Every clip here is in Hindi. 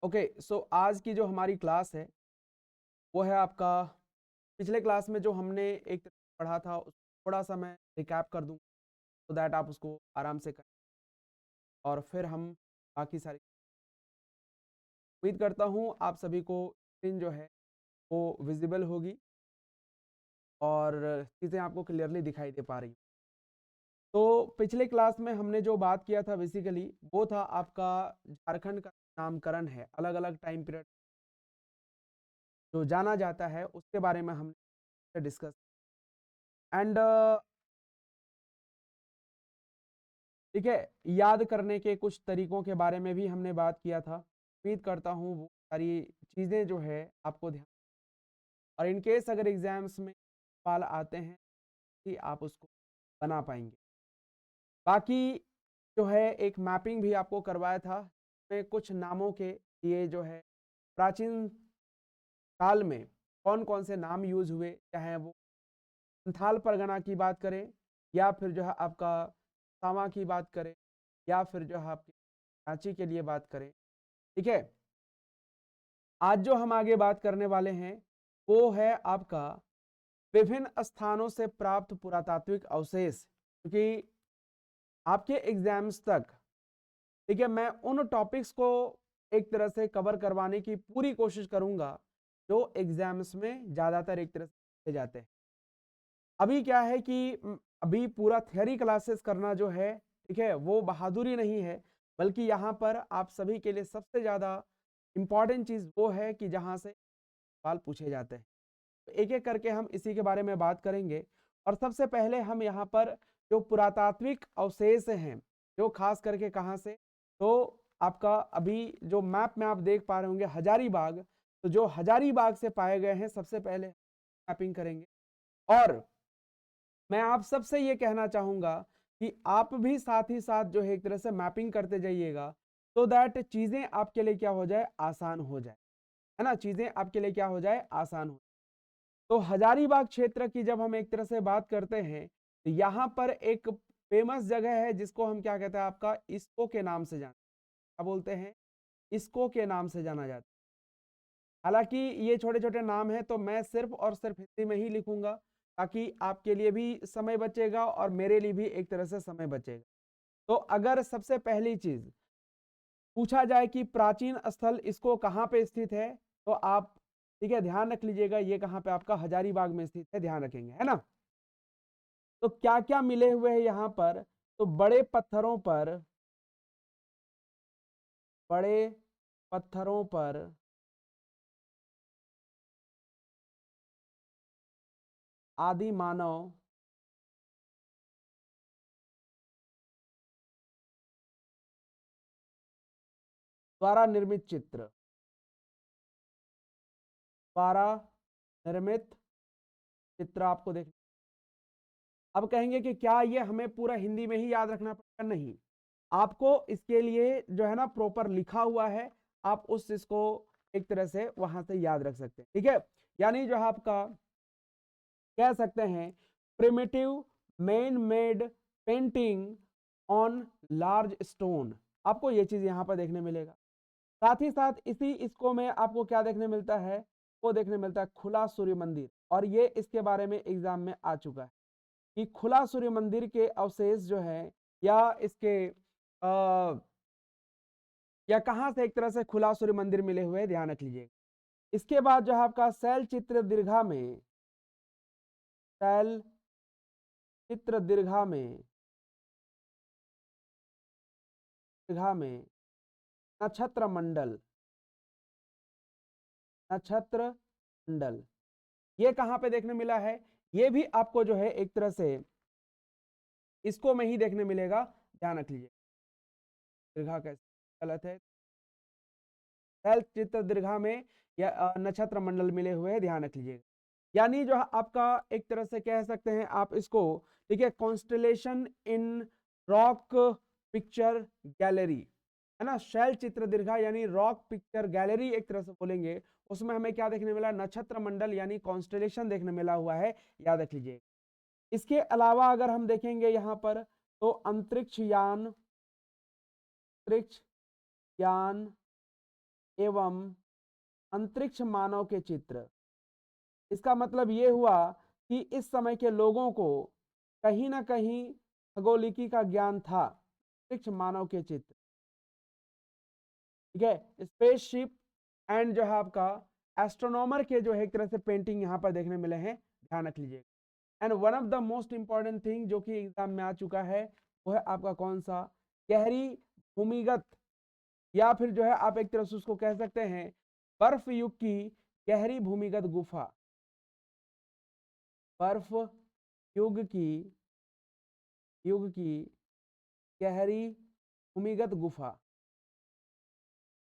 ओके, सो आज की जो हमारी क्लास है वो है आपका पिछले क्लास में जो हमने एक पढ़ा था थोड़ा सा मैं रिकैप कर दूं तो दैट आप उसको आराम से करें और फिर हम बाकी सारी उम्मीद करता हूं आप सभी को स्क्रीन जो है वो विजिबल होगी और चीज़ें आपको क्लियरली दिखाई दे पा रही हैं। तो पिछले क्लास में हमने जो बात किया था बेसिकली वो था आपका झारखंड का नामकरण है, अलग अलग टाइम पीरियड जो जाना जाता है उसके बारे में हमने डिस्कस एंड ठीक है, याद करने के कुछ तरीकों के बारे में भी हमने बात किया था। उम्मीद करता हूँ वो सारी चीज़ें जो है आपको ध्यान और इन केस अगर एग्ज़ाम्स में सवाल आते हैं कि आप उसको बना पाएँगे। बाकी जो है एक मैपिंग भी आपको करवाया था, उसमें कुछ नामों के लिए जो है प्राचीन काल में कौन-कौन से नाम यूज़ हुए, चाहे वो संथाल परगना की बात करें या फिर जो है आपका सामा की बात करें या फिर जो है आपकी रांची के लिए बात करें, ठीक है? आज जो हम आगे बात करने वाले हैं वो है आपका विभिन्न स्थानों से प्राप्त पुरातात्विक अवशेष, क्योंकि आपके एग्जाम्स तक, ठीक है, मैं उन टॉपिक्स को एक तरह से कवर करवाने की पूरी कोशिश करूंगा जो एग्जाम्स में ज़्यादातर एक तरह से पूछे जाते हैं। अभी क्या है कि अभी पूरा थियरी क्लासेस करना जो है, ठीक है, वो बहादुरी नहीं है, बल्कि यहाँ पर आप सभी के लिए सबसे ज़्यादा इम्पॉर्टेंट चीज़ वो है कि जहाँ से सवाल पूछे जाते हैं। तो एक-एक करके हम इसी के बारे में बात करेंगे और सबसे पहले हम यहाँ पर जो पुरातात्विक अवशेष हैं, जो खास करके कहाँ से, तो आपका अभी जो मैप में आप देख पा रहे होंगे हजारीबाग, तो जो हजारीबाग से पाए गए हैं सबसे पहले मैपिंग करेंगे। और मैं आप सबसे ये कहना चाहूँगा कि आप भी साथ ही साथ जो है एक तरह से मैपिंग करते जाइएगा, सो दैट चीज़ें आपके लिए क्या हो जाए, आसान हो जाए, है ना? चीज़ें आपके लिए क्या हो जाए, आसान हो। तो हजारीबाग क्षेत्र की जब हम एक तरह से बात करते हैं, तो यहाँ पर एक फेमस जगह है जिसको हम क्या कहते हैं, आपका इसको के नाम से जाना, क्या बोलते हैं? इसको के नाम से जाना जाता है। हालाँकि ये छोटे-छोटे नाम हैं तो मैं सिर्फ़ और सिर्फ़ हिंदी में ही लिखूँगा, ताकि आपके लिए भी समय बचेगा और मेरे लिए भी एक तरह से समय बचेगा। तो अगर सबसे पहली चीज़ पूछा जाए कि प्राचीन स्थल इसको कहाँ पे स्थित है, तो आप, ठीक है, ध्यान रख लीजिएगा ये कहाँ पे आपका हजारीबाग में स्थित है, ध्यान रखेंगे, है ना? तो क्या-क्या मिले हुए हैं यहाँ पर? तो बड़े पत्थरों पर आदि मानव द्वारा निर्मित चित्र, द्वारा निर्मित चित्र आपको देख। अब कहेंगे कि क्या ये हमें पूरा हिंदी में ही याद रखना पड़ेगा? नहीं, आपको इसके लिए जो है ना प्रॉपर लिखा हुआ है, आप उस चीज को एक तरह से वहां से याद रख सकते हैं, ठीक है? यानी जो है आपका कह सकते हैं primitive man made painting on large stone, आपको ये चीज यहाँ पर देखने मिलेगा। साथ ही साथ इसी इसको में आपको क्या देखने मिलता है, वो देखने मिलता है खुला सूर्य मंदिर, और ये इसके बारे में एग्जाम में आ चुका है कि खुला सूर्य मंदिर के अवशेष जो है या इसके या कहाँ से एक तरह से खुला सूर्य मंदिर मिले हुए, ध्यान रख लीजिएगा। इसके बाद जो है आपका शैल चित्र दीर्घा में, शैल चित्र दीर्घा में नक्षत्र मंडल, नक्षत्र मंडल ये कहाँ पे देखने मिला है? ये भी आपको जो है एक तरह से इसको में ही देखने मिलेगा, ध्यान रख लीजिए। दीर्घा कैसे गलत है, शैल चित्र दीर्घा में या नक्षत्र मंडल मिले हुए हैं, ध्यान रख लीजिएगा। यानी जो है आपका एक तरह से कह सकते हैं आप इसको, ठीक है, कॉन्स्टलेशन इन रॉक पिक्चर गैलरी, है ना? शैल चित्र दीर्घा यानी रॉक पिक्चर गैलरी एक तरह से बोलेंगे, उसमें हमें क्या देखने मिला? नक्षत्र मंडल यानी कॉन्स्टलेशन देखने मिला हुआ है, याद रख लीजिए। इसके अलावा अगर हम देखेंगे यहाँ पर तो अंतरिक्ष यान एवं अंतरिक्ष मानव के चित्र। इसका मतलब ये हुआ कि इस समय के लोगों को कहीं ना कहीं खगोलिकी का ज्ञान था। अंतरिक्ष मानव के चित्र, ठीक है। स्पेसशिप एंड जो है आपका एस्ट्रोनॉमर के जो है एक तरह से पेंटिंग यहाँ पर देखने मिले हैं, ध्यान रख लीजिएगा। And one of the most important thing जो कि एग्जाम में आ चुका है वो है आपका कौन सा, गहरी भूमिगत, या फिर जो है आप एक तरह से उसको कह सकते हैं बर्फ युग की गहरी भूमिगत गुफा। बर्फ युग की गहरी भूमिगत गुफा,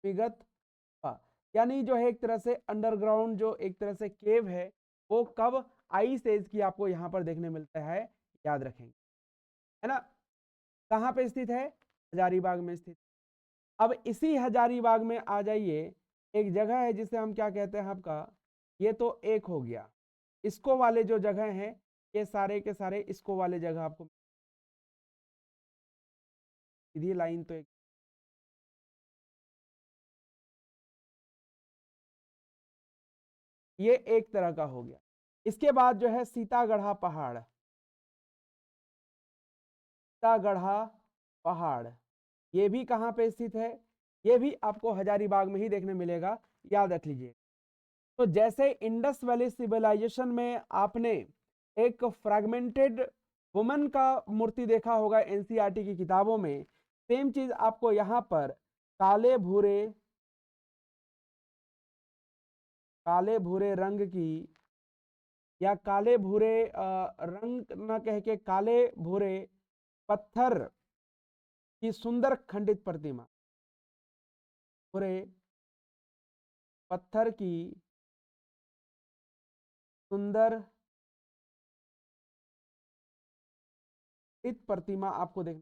भूमिगत गुफा यानी जो है एक तरह से अंडरग्राउंड जो एक तरह से केव है, वो कब आइस एज की आपको यहाँ पर देखने मिलता है, याद रखेंगे, है ना। कहाँ पे स्थित है, हजारीबाग में स्थित। अब इसी हजारीबाग में आ जाइए, एक जगह है जिसे हम क्या कहते हैं आपका, ये तो एक हो गया, इसको वाले जो जगह हैं ये सारे के सारे इसको वाले जगह आपको सीधी लाइन तो एक, ये एक तरह का हो गया। इसके बाद जो है सीतागढ़ा पहाड़, सीतागढ़ा पहाड़ ये भी कहाँ पे स्थित है, ये भी आपको हजारीबाग में ही देखने मिलेगा, याद रख लीजिए। तो जैसे इंडस वैली सिविलाइजेशन में आपने एक फ्रैगमेंटेड वुमन का मूर्ति देखा होगा एनसीईआरटी की किताबों में, सेम चीज आपको यहाँ पर काले भूरे रंग की, या काले भूरे रंग न कह के काले भूरे पत्थर की सुंदर खंडित प्रतिमा, भूरे पत्थर की सुंदर प्रतिमा आपको देख,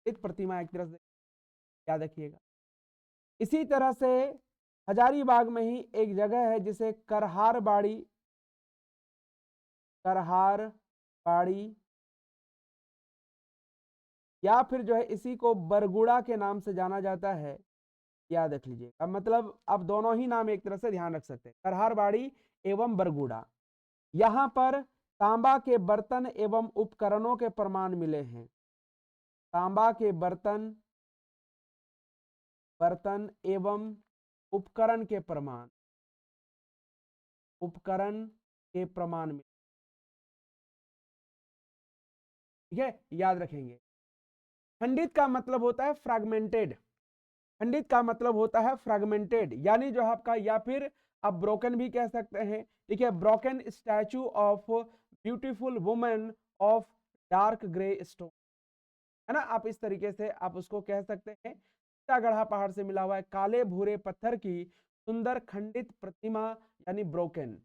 प्रतिमा एक तरह से याद रखिएगा। इसी तरह से हजारीबाग में ही एक जगह है जिसे करहार बाड़ी या फिर जो है इसी को बरगुड़ा के नाम से जाना जाता है, याद रख लीजिए। अब मतलब आप दोनों ही नाम एक तरह से ध्यान रख सकते हैं, करहार बाड़ी एवं बरगुड़ा। यहाँ पर तांबा के बर्तन एवं उपकरणों के प्रमाण मिले हैं, तांबा के बर्तन एवं उपकरण के प्रमाण, मिले, ठीक है, याद रखेंगे। खंडित का मतलब होता है फ्रैगमेंटेड, खंडित का मतलब होता है फ्रैगमेंटेड, यानी जो आपका, या फिर आप ब्रोकन भी कह सकते हैं, ठीक है। Broken statue of beautiful woman of dark grey stone, है ना, आप इस तरीके से आप उसको कह सकते हैं। सीतागढ़ा पहाड़ से मिला हुआ है काले भूरे पत्थर की सुंदर खंडित प्रतिमा, यानी ब्रोकन,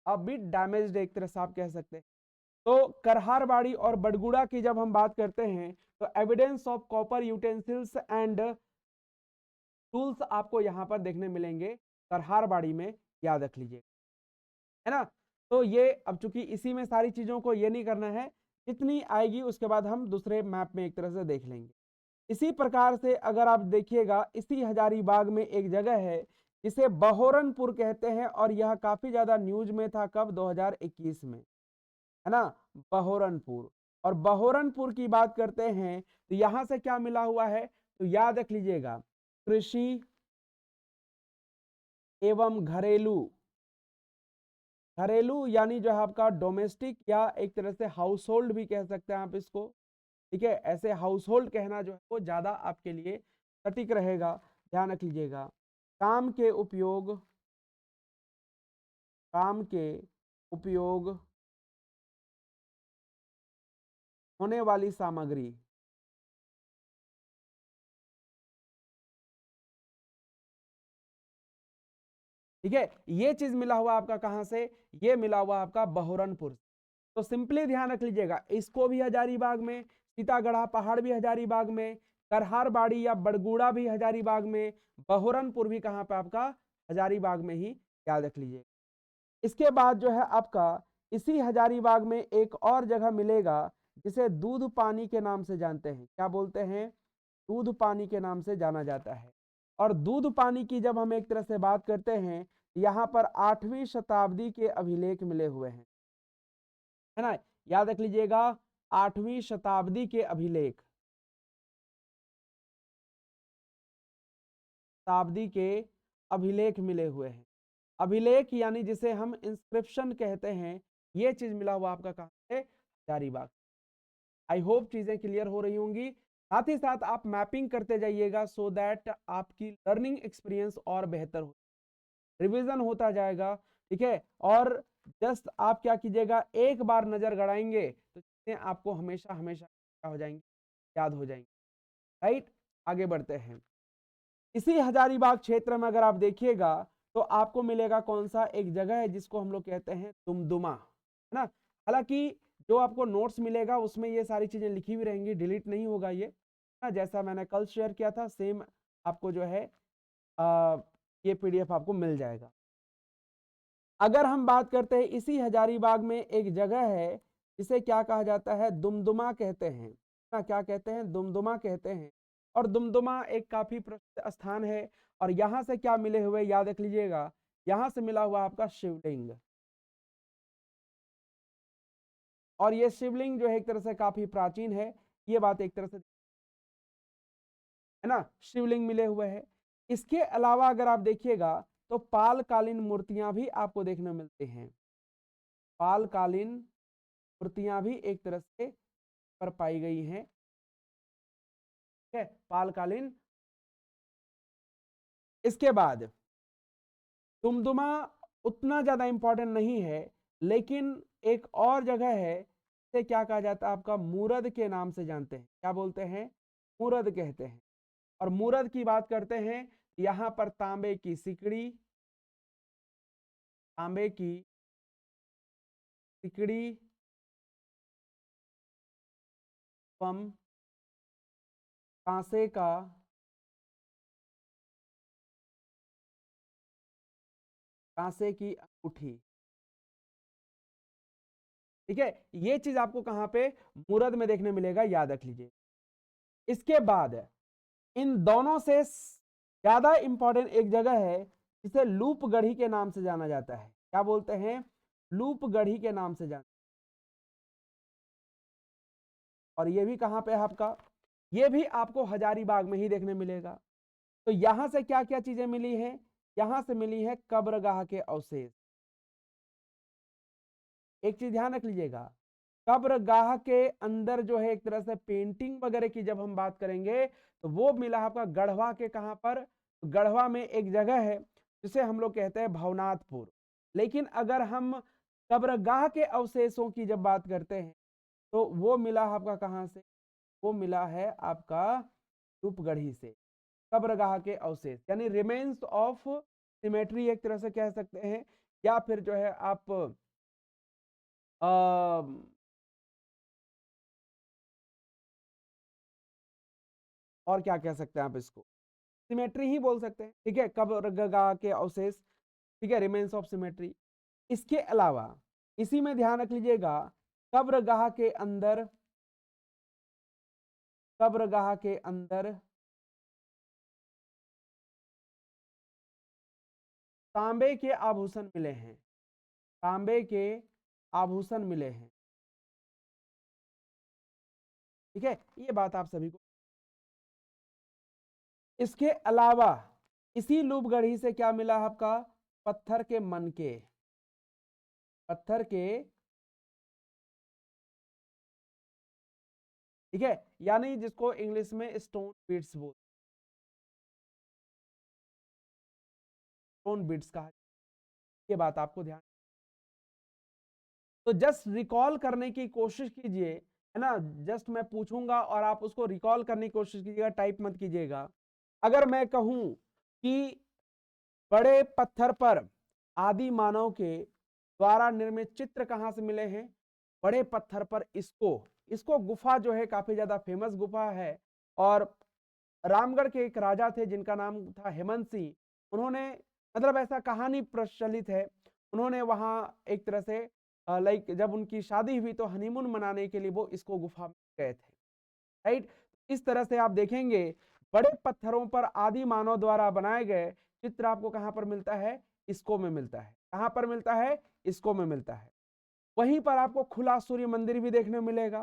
अब भी डैमेज्ड एक तरह से आप कह सकते हैं। तो करहारबाड़ी और बड़गुड़ा की जब हम बात करते हैं तो evidence of copper utensils and tools आपको यहां पर देखने मिलेंगे करहारबाड़ी में, याद रख लीजिए, है ना। तो ये अब चूंकि इसी में सारी चीजों को ये नहीं करना है, जितनी आएगी उसके बाद हम दूसरे मैप में एक तरह से देख लेंगे। इसी प्रकार से अगर आप देखिएगा, इसी हजारीबाग में एक जगह है जिसे बहोरनपुर कहते हैं, और यह काफी ज्यादा न्यूज में था, कब, 2021 में, है ना, बहोरनपुर। और बहोरनपुर की बात करते हैं तो यहां से क्या मिला हुआ है, तो याद रख लीजिएगा, कृषि एवं घरेलू यानी जो है आपका डोमेस्टिक, या एक तरह से हाउस होल्ड भी कह सकते हैं आप इसको, ठीक है। ऐसे हाउस होल्ड कहना जो है वो ज्यादा आपके लिए सटीक रहेगा, ध्यान रख लीजिएगा। काम के उपयोग होने वाली सामग्री, ठीक है, ये चीज मिला हुआ आपका कहां से, ये मिला हुआ आपका बहोरनपुर। तो सिंपली ध्यान रख लीजिएगा, इसको भी हजारीबाग में, सीतागढ़ा पहाड़ भी हजारीबाग में, करहारबाड़ी या बड़गुड़ा भी हजारीबाग में, बहोरनपुर भी कहां पे आपका, हजारीबाग में ही, याद रख लीजिए। इसके बाद जो है आपका इसी हजारीबाग में एक और जगह मिलेगा जिसे दूध पानी के नाम से जानते हैं, क्या बोलते हैं, दूध पानी के नाम से जाना जाता है। और दूध पानी की जब हम एक तरह से बात करते हैं, यहाँ पर 8वीं शताब्दी के अभिलेख मिले हुए हैं, है ना, याद रख लीजिएगा, 8वीं शताब्दी के अभिलेख, शताब्दी के अभिलेख मिले हुए हैं। अभिलेख यानी जिसे हम इंस्क्रिप्शन कहते हैं, ये चीज मिला हुआ आपका कहां से, हजारीबाग। आई होप चीजें क्लियर हो रही होंगी। साथ ही साथ आप मैपिंग करते जाइएगा सो दैट आपकी लर्निंग एक्सपीरियंस और बेहतर हो, रिवीजन होता जाएगा, ठीक है। और जस्ट आप क्या कीजिएगा, एक बार नजर गड़ाएंगे तो चीजें आपको हमेशा हमेशा क्या हो जाएंगी, याद हो जाएंगी, राइट। आगे बढ़ते हैं। इसी हजारीबाग क्षेत्र में अगर आप देखिएगा तो आपको मिलेगा कौन सा, एक जगह है जिसको हम लोग कहते हैं दुमदुमा, है ना। हालांकि जो आपको नोट्स मिलेगा उसमें ये सारी चीजें लिखी हुई रहेंगी, डिलीट नहीं होगा ये, ना, जैसा मैंने कल शेयर किया था सेम आपको जो है ये पीडीएफ आपको मिल जाएगा। अगर हम बात करते हैं, इसी हजारीबाग में एक जगह है जिसे क्या कहा जाता है, दुमदुमा कहते हैं, ना, क्या कहते हैं, दुमदुमा कहते हैं। और दुमदुमा एक काफी प्रसिद्ध स्थान है। और यहां से क्या मिले हुए, याद रख लीजिएगा, यहां से मिला हुआ आपका शिवलिंग। और ये शिवलिंग जो है एक तरह से काफी प्राचीन है, ये बात एक तरह से, है ना, शिवलिंग मिले हुए हैं। इसके अलावा अगर आप देखिएगा तो पालकालीन मूर्तियां भी आपको देखने मिलती हैं, पालकालीन मूर्तियां भी एक तरह से पर पाई गई हैं, ठीक है, पालकालीन। इसके बाद दुमदुमा उतना ज्यादा इंपॉर्टेंट नहीं है, लेकिन एक और जगह है इसे क्या कहा जाता है, आपका मूरद के नाम से जानते हैं, क्या बोलते हैं, मूरद कहते हैं। और मूरद की बात करते हैं, यहां पर तांबे की सिकड़ी, तांबे की सिकड़ी एवं कांसे का, कांसे की अंगूठी, ठीक है, ये चीज आपको कहां पे, मूरद में देखने मिलेगा, याद रख लीजिए। इसके बाद इन दोनों से ज्यादा इंपॉर्टेंट एक जगह है जिसे लूप गढ़ी के नाम से जाना जाता है, क्या बोलते हैं, लूप गढ़ी के नाम से जाना। और ये भी कहां पे है आपका, ये भी आपको हजारीबाग में ही देखने मिलेगा। तो यहां से क्या क्या चीजें मिली हैं, यहां से मिली है कब्रगाह के अवशेष। एक चीज ध्यान रख लीजिएगा, कब्रगाह के अंदर जो है एक तरह से पेंटिंग वगैरह की जब हम बात करेंगे तो वो मिला आपका गढ़वा के, कहां पर, गढ़वा में एक जगह है जिसे हम लोग कहते हैं भवनाथपुर। लेकिन अगर हम कब्रगाह के अवशेषों की जब बात करते हैं तो वो मिला आपका कहां से, वो मिला है आपका रूपगढ़ी से, कब्रगाह के अवशेष यानी रिमेन्स ऑफ सिमेट्री एक तरह से कह सकते हैं, या फिर जो है आप और क्या कह सकते हैं आप इसको, सिमेट्री ही बोल सकते हैं, ठीक है, कब्रगाह के अवशेष, ठीक है, रिमेन्स ऑफ सिमेट्री। इसके अलावा इसी में ध्यान रख लीजिएगा, कब्रगाह के अंदर, कब्रगाह के अंदर तांबे के आभूषण मिले हैं, तांबे के आभूषण मिले हैं, ठीक है, ये बात आप सभी को। इसके अलावा इसी लूपगढ़ी से क्या मिला आपका, पत्थर के मनके, पत्थर के, ठीक है, यानी जिसको इंग्लिश में स्टोन बीड्स बोलते, स्टोन बीड्स कहा, ये बात आपको ध्यान। तो जस्ट रिकॉल करने की कोशिश कीजिए, है ना, जस्ट मैं पूछूंगा और आप उसको रिकॉल करने की कोशिश कीजिएगा, टाइप मत कीजिएगा। अगर मैं कहूं कि बड़े पत्थर पर आदि मानव के द्वारा निर्मित चित्र कहां से मिले हैं, बड़े पत्थर पर, इसको इसको गुफा जो है काफी ज्यादा फेमस गुफा है। और रामगढ़ के एक राजा थे जिनका नाम था हेमंत सिंह, उन्होंने, मतलब ऐसा कहानी प्रचलित है, उन्होंने वहां एक तरह से लाइक जब उनकी शादी हुई तो हनीमून मनाने के लिए वो इसको गुफा में गए थे, राइट। इस तरह से आप देखेंगे बड़े पत्थरों पर आदि मानव द्वारा बनाए गए चित्र आपको कहां पर मिलता है, इसको में मिलता है। कहां पर मिलता है, इसको में मिलता है। वहीं पर आपको खुला सूर्य मंदिर भी देखने को मिलेगा।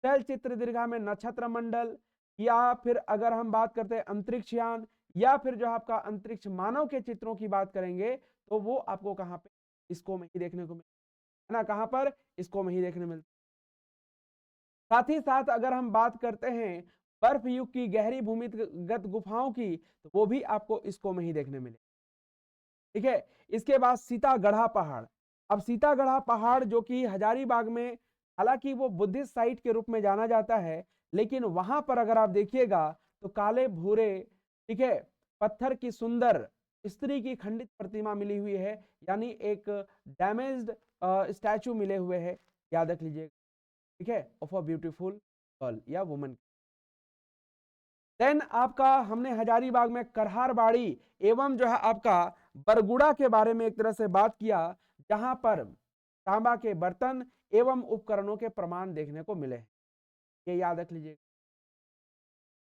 शैल चित्र दीर्घा में नक्षत्र मंडल, या फिर अगर हम बात करते हैं अंतरिक्ष यान, या फिर जो आपका अंतरिक्ष मानव के चित्रों की बात करेंगे तो वो आपको कहां पे, इसको में ही देखने को मिलेगा, है ना। कहां पर, इसको में ही देखने मिलता है। साथ ही साथ अगर हम बात करते हैं बर्फ युग की गहरी भूमिगत गुफाओं की, तो वो भी आपको इसको में ही देखने मिले। ठीक है, इसके बाद सीतागढ़ा पहाड़। अब सीतागढ़ा पहाड़ जो कि हजारीबाग में, हालांकि वो बुद्धिस्ट साइट के रूप में जाना जाता है, लेकिन वहां पर अगर आप देखिएगा तो काले भूरे, ठीक है, पत्थर की सुंदर स्त्री की खंडित प्रतिमा मिली हुई है, यानी एक डैमेज्ड स्टैचू मिले हुए हैं, याद रख लीजिएगा। ठीक है, ऑफ अ ब्यूटीफुल गर्ल या वुमन। देन आपका हमने हजारीबाग में करहारबाड़ी एवं जो है आपका बरगुड़ा के बारे में एक तरह से बात किया, जहां पर तांबा के बर्तन एवं उपकरणों के प्रमाण देखने को मिले, ये याद रख लीजिए।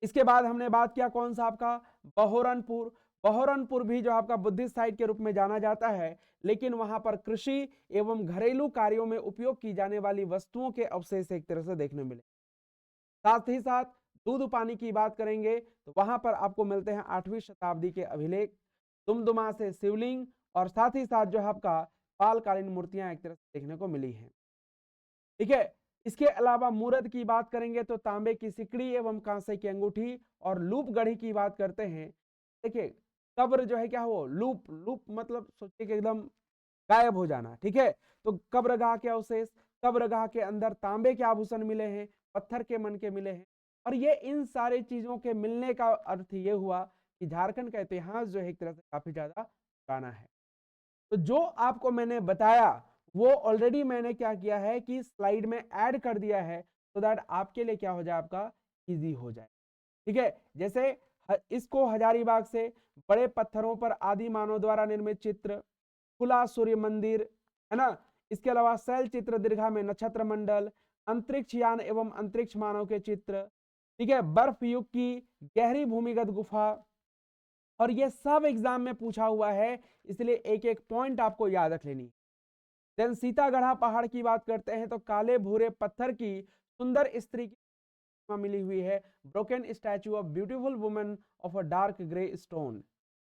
इसके बाद हमने बात किया कौन सा आपका बहोरनपुर। बहोरनपुर भी जो आपका बुद्धिस्ट साइट के रूप में जाना जाता है, लेकिन वहां पर कृषि एवं घरेलू कार्यों में उपयोग की जाने वाली वस्तुओं के अवशेष एक तरह से देखने मिले। साथ ही साथ दूध पानी की बात करेंगे तो वहां पर आपको मिलते हैं 8वीं शताब्दी के अभिलेख, दुमदुमा से शिवलिंग, और साथ ही साथ जो है आपका पालकालीन मूर्तियां एक तरह से देखने को मिली हैं। ठीक है, इसके अलावा मूर्त की बात करेंगे तो तांबे की सिकड़ी एवं कांसे की अंगूठी, और लूप गढ़ी की बात करते हैं। देखिए कब्र जो है क्या, हो लूप, लूप मतलब सोचिए कि एकदम गायब हो जाना। ठीक है, तो कब्रगाह के अवशेष, कब्रगाह के अंदर तांबे के आभूषण मिले हैं, पत्थर के मन के मिले हैं, और ये इन सारी चीजों के मिलने का अर्थ ये हुआ कि झारखंड का इतिहास जो है एक तरह से काफी ज्यादा पुराना है। तो जो आपको मैंने बताया वो ऑलरेडी मैंने क्या किया है कि स्लाइड में ऐड कर दिया है, सो दैट आपके लिए क्या हो जाए, आपका इजी हो जाए। ठीक है, जैसे इसको हजारीबाग से बड़े पत्थरों पर आदि मानव द्वारा निर्मित चित्र, खुला सूर्य मंदिर, है ना। इसके अलावा शैल चित्र दीर्घा में नक्षत्र मंडल, अंतरिक्ष यान एवं अंतरिक्ष मानव के चित्र, ठीक है, बर्फ युग की गहरी भूमिगत गुफा, और ये सब एग्जाम में पूछा हुआ है, इसलिए एक एक पॉइंट आपको याद रख लेनी। देन सीतागढ़ा पहाड़ की बात करते हैं तो काले भूरे पत्थर की सुंदर स्त्री की मिली हुई है, broken statue of beautiful woman of a dark grey stone.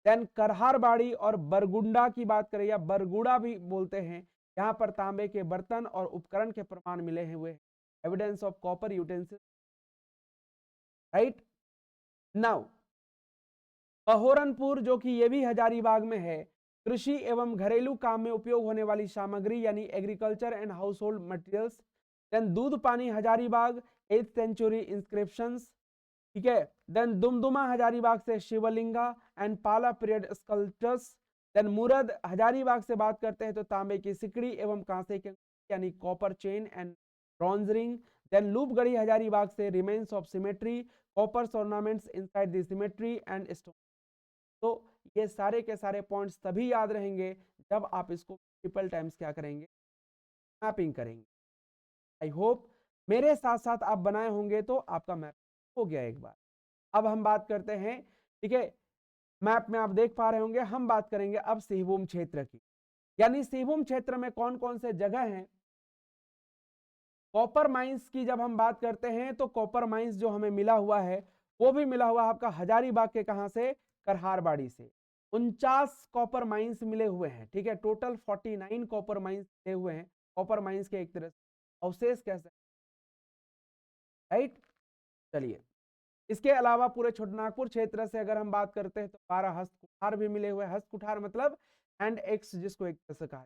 Then Karharbari और बरगुंडा की बात करें, या बरगुड़ा भी बोलते हैं, यहाँ पर तांबे के बर्तन और उपकरण के प्रमाण मिले हुए, evidence of copper utensil. Right now Bahoranpur जो कि ये भी हजारीबाग में है, कृषि एवं घरेलू काम में उपयोग होने वाली सामग्री यानी agriculture and household materials. Then दूध पानी हजारीबाग 8th सेंचुरी इंस्क्रिप्शंस। ठीक है, देन दुमदुमा हजारीबाग से शिवलिंगा एंड पाला पीरियड स्कल्पचर्स। देन मुरद हजारीबाग से बात करते हैं तो तांबे की सिकड़ी एवं कांसे के यानी copper chain and bronze ring. Then Lupgarhi Hazaribagh से remains of cemetery, copper ornaments inside the cemetery and stone. तो ये सारे के सारे पॉइंट्स तभी याद रहेंगे जब आप इसको मल्टीपल टाइम्स क्या करेंगे, मैपिंग करेंगे। आई होप मेरे साथ साथ आप बनाए होंगे तो आपका मैप हो गया एक बार। अब हम बात करते हैं, ठीक है, मैप में आप देख पा रहे होंगे, हम बात करेंगे अब सिंहभूम क्षेत्र की, यानी सिंहभूम क्षेत्र में कौन कौन से जगह हैं। कॉपर माइंस की जब हम बात करते हैं तो कॉपर माइंस जो हमें मिला हुआ है वो भी मिला हुआ आपका हजारीबाग के कहां से, करहारबाड़ी से। 49 कॉपर माइंस मिले हुए हैं। ठीक है, टोटल 49 कॉपर माइंस मिले हुए हैं, कॉपर माइंस के एक तरह से अवशेष कह सकते, राइट। चलिए, इसके अलावा पूरे छोटनागपुर क्षेत्र से अगर हम बात करते हैं तो 12 हस्त कुठार भी मिले हुए हैं। हस्त कुठार मतलब हैंड एक्स जिसको एक तरह से कहा।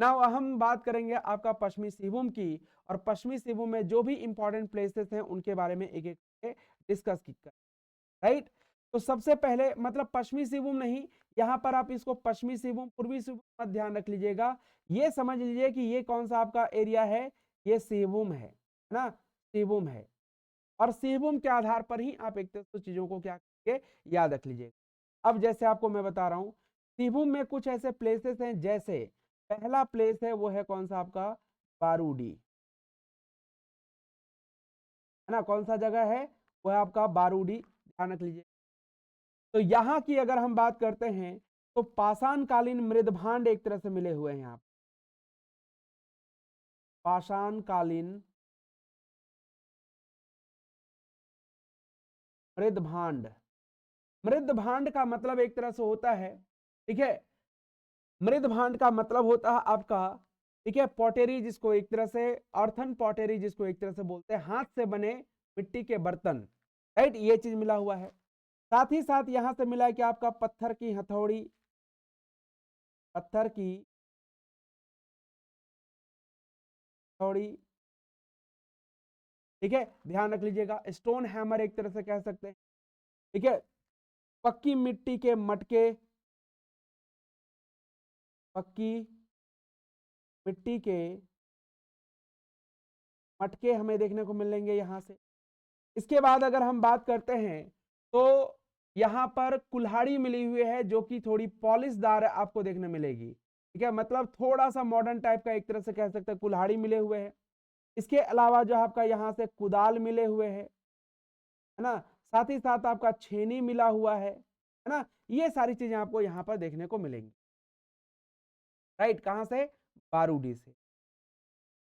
नाउ हम बात करेंगे आपका पश्चिमी सिंहभूम की, और पश्चिमी सिंहभूम में जो भी इंपॉर्टेंट प्लेसेस हैं उनके बारे में एक एक डिस्कस कर, राइट। तो सबसे पहले मतलब पश्चिमी सिंहभूम नहीं, यहाँ पर आप इसको पश्चिमी सिंहभूम पूर्वी सिंहभूम मत ध्यान रख लीजिएगा, ये समझ लीजिए कि ये कौन सा आपका एरिया है, ये सिंहभूम है ना, सिंहभूम है। और सिंहभूम के आधार पर ही आप एक तरह चीजों को क्या करके याद रख लीजिएगा। अब जैसे आपको मैं बता रहा हूँ, सिंहभूम में कुछ ऐसे प्लेसेस हैं, जैसे पहला प्लेस है वो है कौन सा आपका, बारूडी, है ना। कौन सा जगह है, वो है आपका बारूदी, ध्यान रख लीजिए। तो यहाँ की अगर हम बात करते हैं तो पाषाणकालीन मृदभांड एक तरह से मिले हुए हैं यहाँ पे। पाषाणकालीन मृदभांड, मृदभांड का मतलब एक तरह से होता है, ठीक है, मृदभांड का मतलब होता है आपका, ठीक है, पॉटेरी जिसको एक तरह से, अर्थन पॉटेरी जिसको एक तरह से बोलते हैं, हाथ से बने मिट्टी के बर्तन, राइट, ये चीज मिला हुआ है। साथ ही साथ यहां से मिला है कि आपका पत्थर की हथौड़ी, पत्थर की हथौड़ी, ठीक है, ध्यान रख लीजिएगा। स्टोन हैमर एक तरह से कह सकते हैं, ठीक है। पक्की मिट्टी के मटके, पक्की मिट्टी के मटके हमें देखने को मिलेंगे यहां से। इसके बाद अगर हम बात करते हैं तो यहां पर कुल्हाड़ी मिली हुई है जो कि थोड़ी पॉलिशदार आपको देखने मिलेगी, ठीक है, मतलब थोड़ा सा मॉडर्न टाइप का एक तरह से कह सकते हैं, कुल्हाड़ी मिले हुए हैं। इसके अलावा जो आपका यहाँ से कुदाल मिले हुए हैं, है ना, साथ ही साथ आपका छेनी मिला हुआ है ना, ये सारी चीजें आपको यहाँ पर देखने को मिलेंगी, राइट, कहां से, बारूदी से।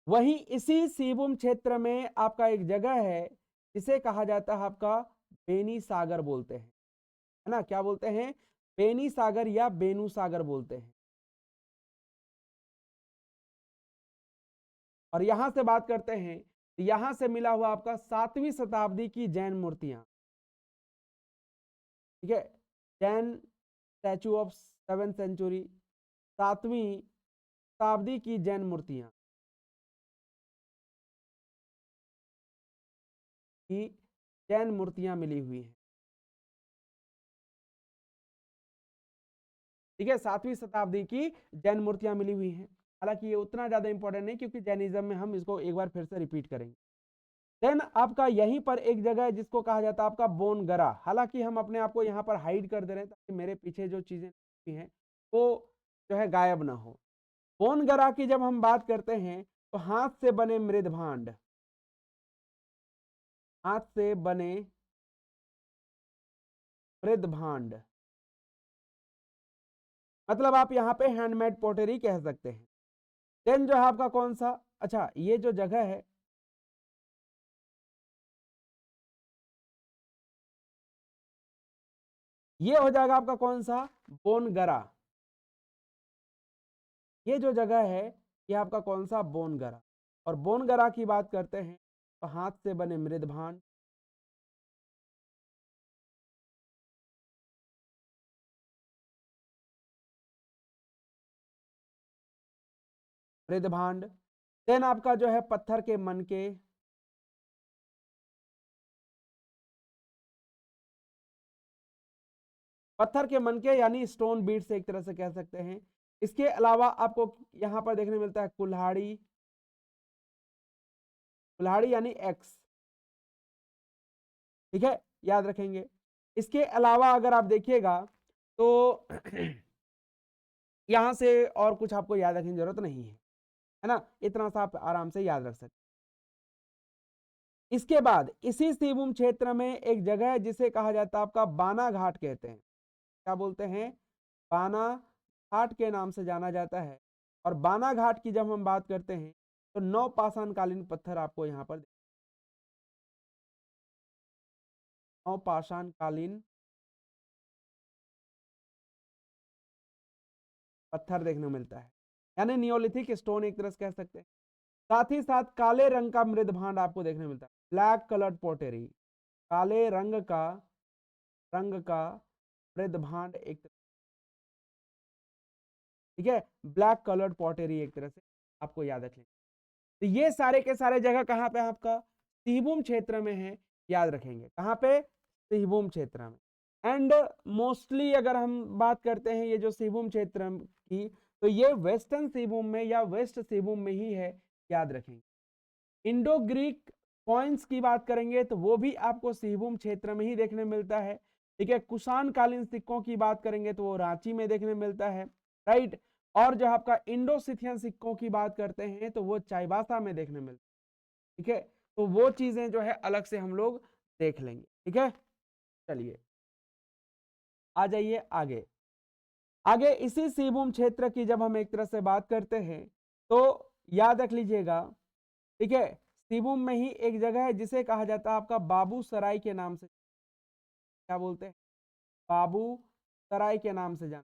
वहीं इसी सिंहभूम क्षेत्र में आपका एक जगह है जिसे कहा जाता है आपका बेनी सागर बोलते हैं, है ना, क्या बोलते हैं, बेनी सागर या बेनू सागर बोलते हैं। और यहां से बात करते हैं तो यहां से मिला हुआ आपका 7वीं शताब्दी की जैन मूर्तियां, ठीक है, Jain statue of 7th century, 7वीं शताब्दी की जैन मूर्तियां की जैन मूर्तियां मिली हुई हैं, ठीक है, 7वीं शताब्दी की जैन मूर्तियां मिली हुई हैं। हालांकि ये उतना ज्यादा इंपॉर्टेंट नहीं क्योंकि जैनिज्म में हम इसको एक बार फिर से रिपीट करेंगे। देन आपका यहीं पर एक जगह है जिसको कहा जाता है आपका बोनगरा, हालांकि हम अपने आप को यहाँ पर हाइड कर दे रहे हैं ताकि मेरे पीछे जो चीजें हैं वो जो है गायब ना हो। बोनगरा की जब हम बात करते हैं तो हाथ से बने मृदभांड, हाथ से बने मृदभांड, मतलब आप यहाँ पे हैंडमेड पोटरी कह सकते हैं। देन जो है आपका कौन सा, अच्छा ये जो जगह है, ये हो जाएगा आपका कौन सा, बोनगरा। ये जो जगह है ये आपका कौन सा, बोनगरा। और बोनगरा की बात करते हैं तो हाथ से बने मृदभांड, मृदभांड। देन आपका जो है पत्थर के मनके, पत्थर के मनके यानी स्टोन बीट्स एक तरह से कह सकते हैं। इसके अलावा आपको यहां पर देखने मिलता है कुल्हाड़ी, कुल्हाड़ी यानी एक्स, ठीक है, याद रखेंगे। इसके अलावा अगर आप देखिएगा तो यहां से और कुछ आपको याद रखने की जरूरत नहीं है ना, इतना सा आप आराम से याद रख सकते। इसके बाद इसी सिंहभूम क्षेत्र में एक जगह है जिसे कहा जाता है आपका बाना घाट कहते हैं, क्या बोलते हैं, बाना घाट के नाम से जाना जाता है। और बाना घाट की जब हम बात करते हैं तो 9 पाषाणकालीन पत्थर आपको यहाँ पर, 9 पाषाणकालीन पत्थर देखने को मिलता है, यानी नियोलिथिक स्टोन एक तरह से कह सकते हैं। साथ ही साथ काले रंग का मृदभांड आपको देखने मिलता है, ब्लैक कलर्ड पोटेरी, काले रंग का मृदभांड एक, ठीक है, ब्लैक कलर्ड पॉटेरी एक तरह से आपको याद रखें। तो ये सारे के सारे जगह कहाँ पे आपका सिंहभूम क्षेत्र में है, याद रखेंगे, कहाँ पे, सिंहभूम क्षेत्र में। एंड मोस्टली अगर हम बात करते हैं ये जो सिंहभूम क्षेत्र की, तो ये वेस्टर्न सिंहभूम में या वेस्ट सिंहभूम में ही है, याद रखेंगे। इंडो ग्रीक कॉइन्स की बात करेंगे तो वो भी आपको सिंहभूम क्षेत्र में ही देखने मिलता है, ठीक है। कुषाण कालीन सिक्कों की बात करेंगे तो वो रांची में देखने मिलता है, राइट। और जो आपका इंडो सिथियन सिक्कों की बात करते हैं तो वो चाईबासा में देखने मिलता है, ठीक है। तो वो चीजें जो है अलग से हम लोग देख लेंगे। ठीक है, चलिए आ जाइए आगे। आगे इसी सिंहभूम क्षेत्र की जब हम एक तरह से बात करते हैं तो याद रख लीजिएगा, ठीक है, सिंहभूम में ही एक जगह है जिसे कहा जाता है आपका बाबू सराय के नाम से, क्या बोलते हैं, बाबू सराय के नाम से जाना।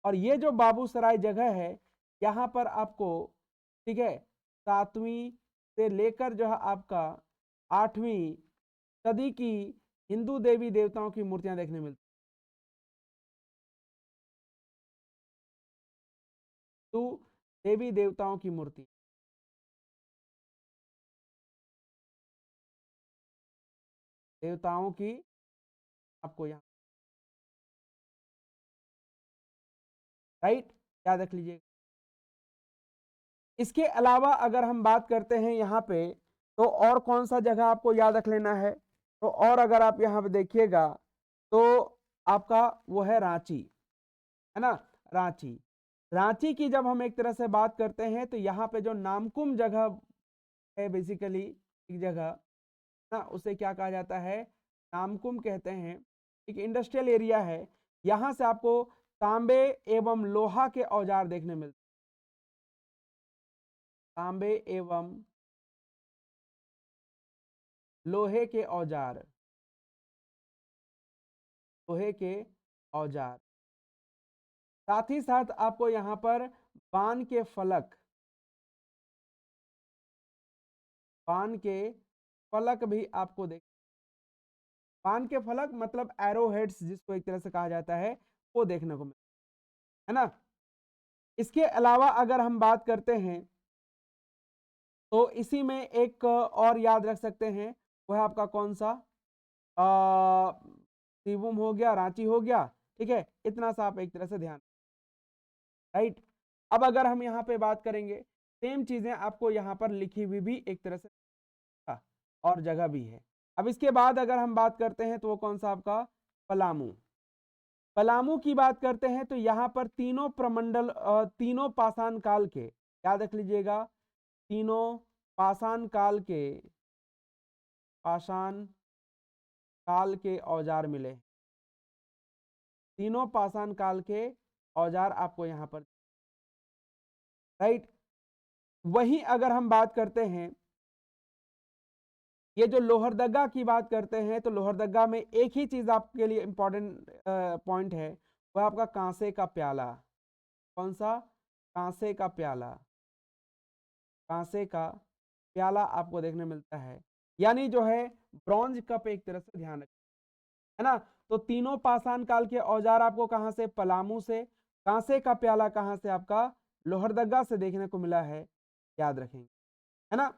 और ये जो बाबू सराय जगह है, यहाँ पर आपको, ठीक है, 7वीं से लेकर जो है आपका 8वीं सदी की हिंदू देवी देवताओं की मूर्तियां देखने मिलती, तो देवी देवताओं की मूर्ति, देवताओं की आपको यहाँ, राइट, याद रख लीजिए। इसके अलावा अगर हम बात करते हैं यहाँ पे, तो और कौन सा जगह आपको याद रख लेना है, तो और अगर आप यहाँ पे देखिएगा तो आपका वो है रांची, है ना, रांची। रांची की जब हम एक तरह से बात करते हैं तो यहाँ पे जो नामकुम जगह है, बेसिकली एक जगह ना, उसे क्या कहा जाता है, नामकुम कहते हैं। एक इंडस्ट्रियल एरिया है, यहाँ से आपको तांबे एवं लोहा के औजार देखने मिलते, तांबे एवं लोहे के औजार, लोहे के औजार। साथ ही साथ आपको यहाँ पर पान के फलक, पान के फलक भी आपको देख, पान के फलक मतलब एरो हेड्स जिसको एक तरह से कहा जाता है, वो देखने को मिलता है ना। इसके अलावा अगर हम बात करते हैं तो इसी में एक और याद रख सकते हैं, वो है आपका कौन सा, सिंहभूम हो गया, रांची हो गया, ठीक है, इतना सा आप एक तरह से ध्यान, राइट। अब अगर हम यहाँ पे बात करेंगे, सेम चीजें आपको यहाँ पर लिखी हुई भी एक तरह से और जगह भी है। अब इसके बाद अगर हम बात करते हैं तो वो कौन सा आपका, पलामू। पलामू की बात करते हैं तो यहाँ पर तीनों प्रमंडल, तीनों पाषाण काल के, याद रख लीजिएगा, तीनों पाषाण काल के, पाषाण काल के औजार मिले, तीनों पाषाण काल के औजार आपको यहाँ पर, राइट। वहीं अगर हम बात करते हैं, ये जो लोहरदगा की बात करते हैं तो लोहरदगा में एक ही चीज आपके लिए इंपॉर्टेंट पॉइंट है, वह आपका कांसे का प्याला। कौन सा, कांसे का प्याला, कांसे का प्याला आपको देखने मिलता है, यानी जो है ब्रॉन्ज कप एक तरह से ध्यान रखें, है ना। तो तीनों पाषाण काल के औजार आपको कहां से, पलामू से, कांसे का प्याला कहां से, आपका लोहरदगा से देखने को मिला है, याद रखेंगे, है ना।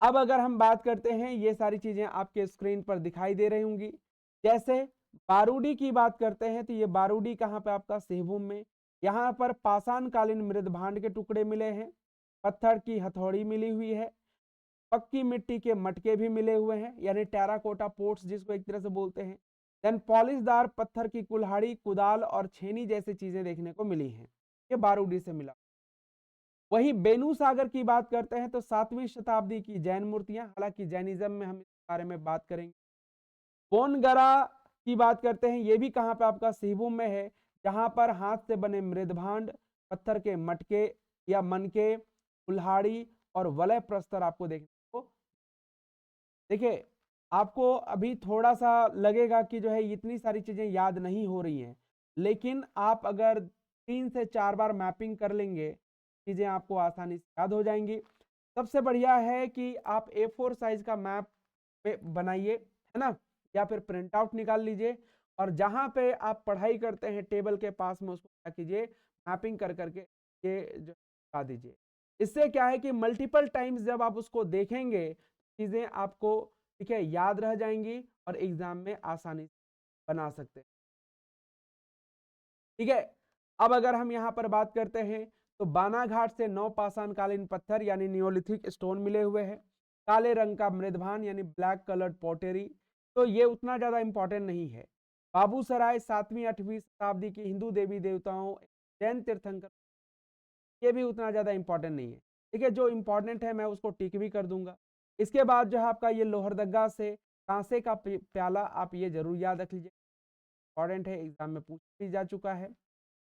अब अगर हम बात करते हैं, ये सारी चीजें आपके स्क्रीन पर दिखाई दे रही होंगी, जैसे बारूदी की बात करते हैं तो ये बारूदी कहाँ पे आपका, सिंहभूम में। यहाँ पर पाषाण कालीन मृद भांड के टुकड़े मिले हैं, पत्थर की हथौड़ी मिली हुई है, पक्की मिट्टी के मटके भी मिले हुए हैं, यानी टेराकोटा पोट्स जिसको एक तरह से बोलते हैं। देन पॉलिशदार पत्थर की कुल्हाड़ी, कुदाल और छेनी जैसी चीजें देखने को मिली हैं, ये बारूदी से मिला। वहीं बेनू सागर की बात करते हैं तो 7वीं शताब्दी की जैन मूर्तियां, हालांकि जैनिज्म में हम इस बारे में बात करेंगे। बोनगरा की बात करते हैं, ये भी कहां पे आपका, सिंहभूम में है, जहां पर हाथ से बने मृदभांड, पत्थर के मटके या मनके, कुल्हाड़ी और वलय प्रस्तर आपको देखने को। देखिए, आपको अभी थोड़ा सा लगेगा कि जो है इतनी सारी चीजें याद नहीं हो रही हैं, लेकिन आप अगर 3 से 4 बार मैपिंग कर लेंगे, चीजें आपको आसानी से याद हो जाएंगी। सबसे बढ़िया है कि आप A4 साइज का मैप पे बनाइए, है ना, या फिर प्रिंट आउट निकाल लीजिए, और जहां पे आप पढ़ाई करते हैं टेबल के पास में उसको क्या कीजिए, मैपिंग कर करके ये जो बता दीजिए। इससे क्या है कि मल्टीपल टाइम्स जब आप उसको देखेंगे, चीजें आपको, ठीक है, याद रह जाएंगी और एग्जाम में आसानी से बना सकते हैं। ठीक है, अब अगर हम यहाँ पर बात करते हैं तो बानाघाट से 9 पाषाण कालीन पत्थर यानी नियोलिथिक स्टोन मिले हुए हैं, काले रंग का मृदभान यानी ब्लैक कलर्ड पॉटरी, तो ये उतना ज्यादा इंपॉर्टेंट नहीं है। बाबूसराय 7वीं 8वीं शताब्दी की हिंदू देवी देवताओं, जैन तीर्थंकर, ये भी उतना ज्यादा इंपॉर्टेंट नहीं है। ठीक है, जो इंपॉर्टेंट है मैं उसको टिक भी कर दूंगा। इसके बाद जो है आपका ये लोहरदगा से कांसे का प्याला, आप ये जरूर याद रख लीजिए, इंपॉर्टेंट है, एग्जाम में पूछ भी जा चुका है।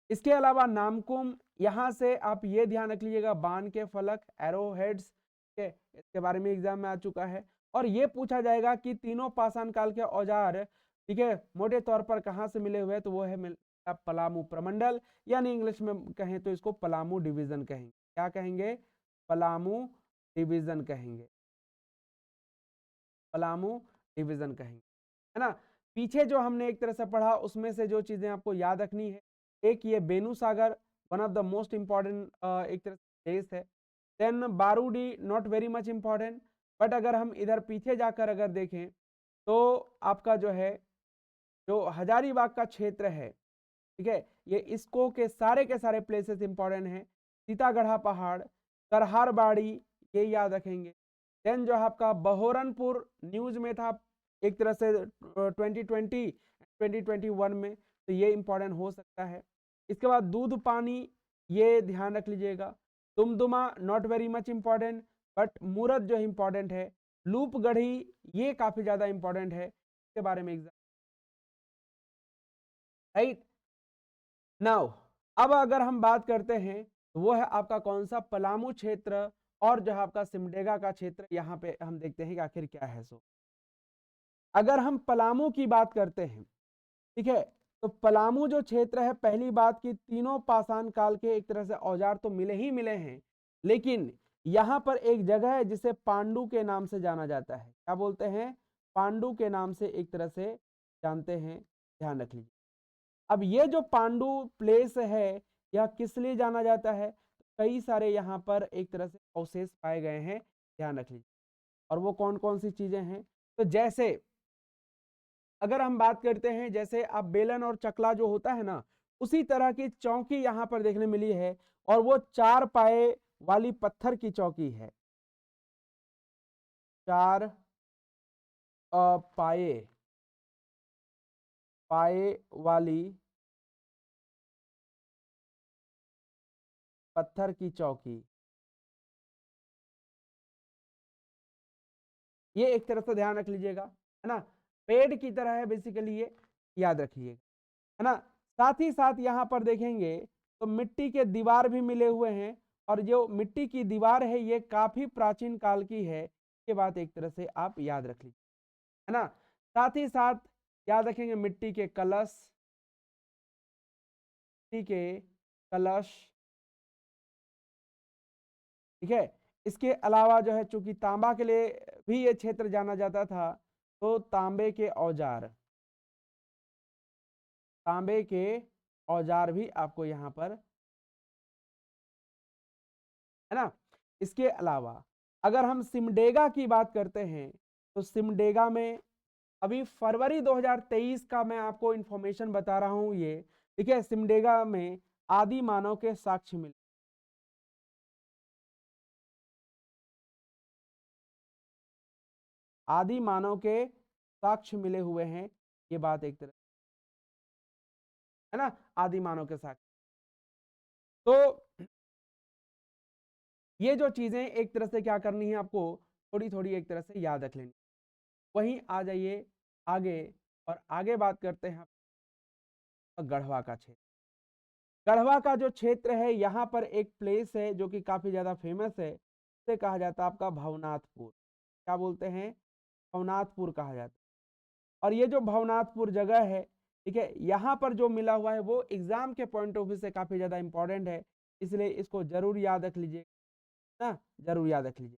इसके अलावा नामकुम, यहाँ से आप ये ध्यान रख लीजिएगा, बाण के फलक, एरो हेड्स, ठीक है, इसके बारे में एग्जाम में आ चुका है। और ये पूछा जाएगा कि तीनों पाषाण काल के औजार, ठीक है, मोटे तौर पर कहाँ से मिले हुए, तो वो है पलामू प्रमंडल, यानी इंग्लिश में कहें तो इसको पलामू डिवीजन कहेंगे। क्या कहेंगे? पलामू डिवीजन कहेंगे, पलामू डिवीजन कहेंगे, है ना। पीछे जो हमने एक तरह से पढ़ा उसमें से जो चीजें आपको याद रखनी है, एक ये Benu Sagar, one of the most important एक तरह से प्लेस है। Then Baruri, not very much important, but अगर हम इधर पीछे जाकर अगर देखें तो आपका जो है जो हजारीबाग का क्षेत्र है, ठीक है, ये इसको के सारे प्लेसेस इंपॉर्टेंट हैं। सीतागढ़ा पहाड़, करहारबाड़ी, ये याद रखेंगे। देन जो है आपका बहोरनपुर, न्यूज में था एक तरह से 2020 2021 में, तो ये इंपॉर्टेंट हो सकता है। इसके बाद दूध पानी, ये ध्यान रख लीजिएगा। Tumduma, not very much important, but Murat जो है इंपॉर्टेंट है। लूपगढ़ी, ये काफी ज्यादा इंपॉर्टेंट है, इसके बारे में एग्जाम, राइट। नाउ अब अगर हम बात करते हैं तो वो है आपका कौन सा? पलामू क्षेत्र, और जो है आपका सिमडेगा का क्षेत्र। यहाँ पे हम देखते हैं कि आखिर क्या है। सो अगर हम पलामू की बात करते हैं, ठीक है, तो पलामू जो क्षेत्र है, पहली बात की तीनों पाषाण काल के एक तरह से औजार तो मिले ही मिले हैं, लेकिन यहाँ पर एक जगह है जिसे पांडु के नाम से जाना जाता है। क्या बोलते हैं? पांडु के नाम से एक तरह से जानते हैं, ध्यान रख लीजिए। अब ये जो पांडु प्लेस है, यह किस लिए जाना जाता है? कई सारे यहाँ पर एक तरह से अवशेष पाए गए हैं, ध्यान रख लीजिए। और वो कौन कौन सी चीजें हैं? तो जैसे अगर हम बात करते हैं, जैसे आप बेलन और चकला जो होता है ना, उसी तरह की चौकी यहाँ पर देखने मिली है, और वो 4 पाए वाली पत्थर की चौकी है। 4 पाए पाए वाली पत्थर की चौकी, ये एक तरह से ध्यान रख लीजिएगा, है ना। पेड़ की तरह है बेसिकली, ये याद रखिएगा, है ना। साथ ही साथ यहाँ पर देखेंगे तो मिट्टी के दीवार भी मिले हुए हैं, और जो मिट्टी की दीवार है ये काफी प्राचीन काल की है, ये बात एक तरह से आप याद रख लीजिए, है ना। साथ ही साथ याद रखेंगे मिट्टी के कलश, मिट्टी के कलश, ठीक है। इसके अलावा जो है चूंकि तांबा के लिए भी ये क्षेत्र जाना जाता था, तो तांबे के औजार, तांबे के औजार भी आपको यहाँ पर, है ना। इसके अलावा अगर हम सिमडेगा की बात करते हैं, तो सिमडेगा में अभी फरवरी 2023 का मैं आपको इंफॉर्मेशन बता रहा हूं, ये ठीक है। सिमडेगा में आदि मानव के साक्ष्य मिले, आदि मानव के साक्ष्य मिले हुए हैं, ये बात एक तरह, है ना, आदि मानव के साक्ष्य। तो ये जो चीजें एक तरह से क्या करनी है आपको, थोड़ी थोड़ी एक तरह से याद रख लेनी। वहीं आ जाइए आगे, और आगे बात करते हैं गढ़वा का क्षेत्र। गढ़वा का जो क्षेत्र है, यहाँ पर एक प्लेस है जो कि काफी ज्यादा फेमस है, उसे कहा जाता है आपका भवनाथपुर। क्या बोलते हैं? भवनाथपुर कहा जाता है। और ये जो भवनाथपुर जगह है, ठीक है, यहाँ पर जो मिला हुआ है वो एग्जाम के पॉइंट ऑफ व्यू से काफी ज्यादा इंपॉर्टेंट है, इसलिए इसको जरूर याद रख लीजिए ना, जरूर याद रख लीजिए।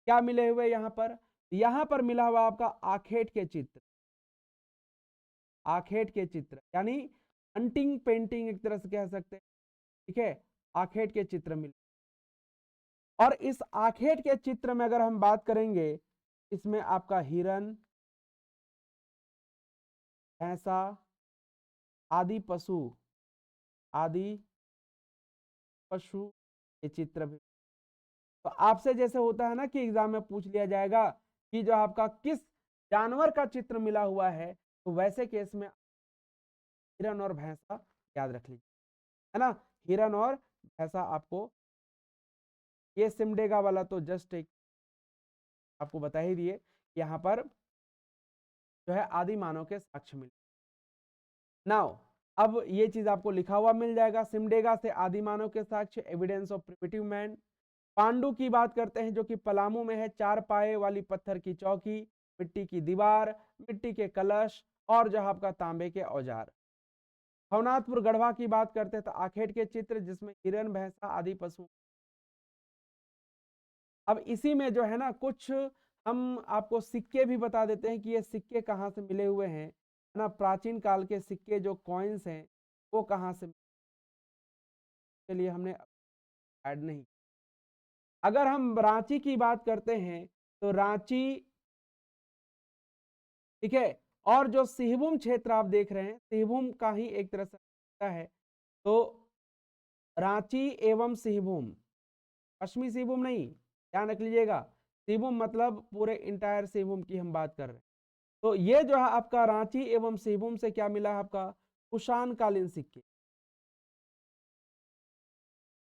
क्या मिले हुए यहाँ पर? यहाँ पर मिला हुआ आपका आखेट के चित्र, आखेट के चित्र यानी हंटिंग पेंटिंग एक तरह से कह सकते हैं, ठीक है। आखेट के चित्र मिले, और इस आखेट के चित्र में अगर हम बात करेंगे, इसमें आपका हिरन, भैंसा आदि पशु, आदि पशु के चित्र भी। तो आपसे जैसे होता है ना कि एग्जाम में पूछ लिया जाएगा कि जो आपका किस जानवर का चित्र मिला हुआ है, तो वैसे केस में हिरन और भैंसा याद रख लीजिए, है ना। हिरन और भैंसा आपको, ये सिमडेगा वाला तो जस्ट एक आपको बता ही दिए, यहाँ पर जो है आदि मानव के साक्ष्य मिले। नाउ अब ये चीज आपको लिखा हुआ मिल जाएगा, सिमडेगा से आदि मानव के साक्ष्य, evidence of primitive man. Pandu की बात करते हैं जो कि पलामू में है, 4 पाए वाली पत्थर की चौकी, मिट्टी की दीवार, मिट्टी के कलश और जो आपका तांबे के औजार। भवनाथपुर गढ़वा की बात करते हैं तो आखेट के चित्र जिसमें हिरण, भैंसा आदि पशु। अब इसी में जो है ना कुछ हम आपको सिक्के भी बता देते हैं कि ये सिक्के कहाँ से मिले हुए हैं, है ना। प्राचीन काल के सिक्के जो कॉइन्स हैं वो कहाँ से, के लिए हमने ऐड नहीं। अगर हम रांची की बात करते हैं तो रांची, ठीक है, और जो सिहभूम क्षेत्र आप देख रहे हैं, सिहभूम का ही एक तरह से है। तो रांची एवं सिहभूम, पश्चिमी सिहभूम नहीं, ध्यान रख लीजिएगा। सिहभूम मतलब पूरे इंटायर सिहभूम की हम बात कर रहे हैं। तो ये जो है आपका रांची एवं सिहभूम से क्या मिला है आपका, कुषाण कालीन सिक्के,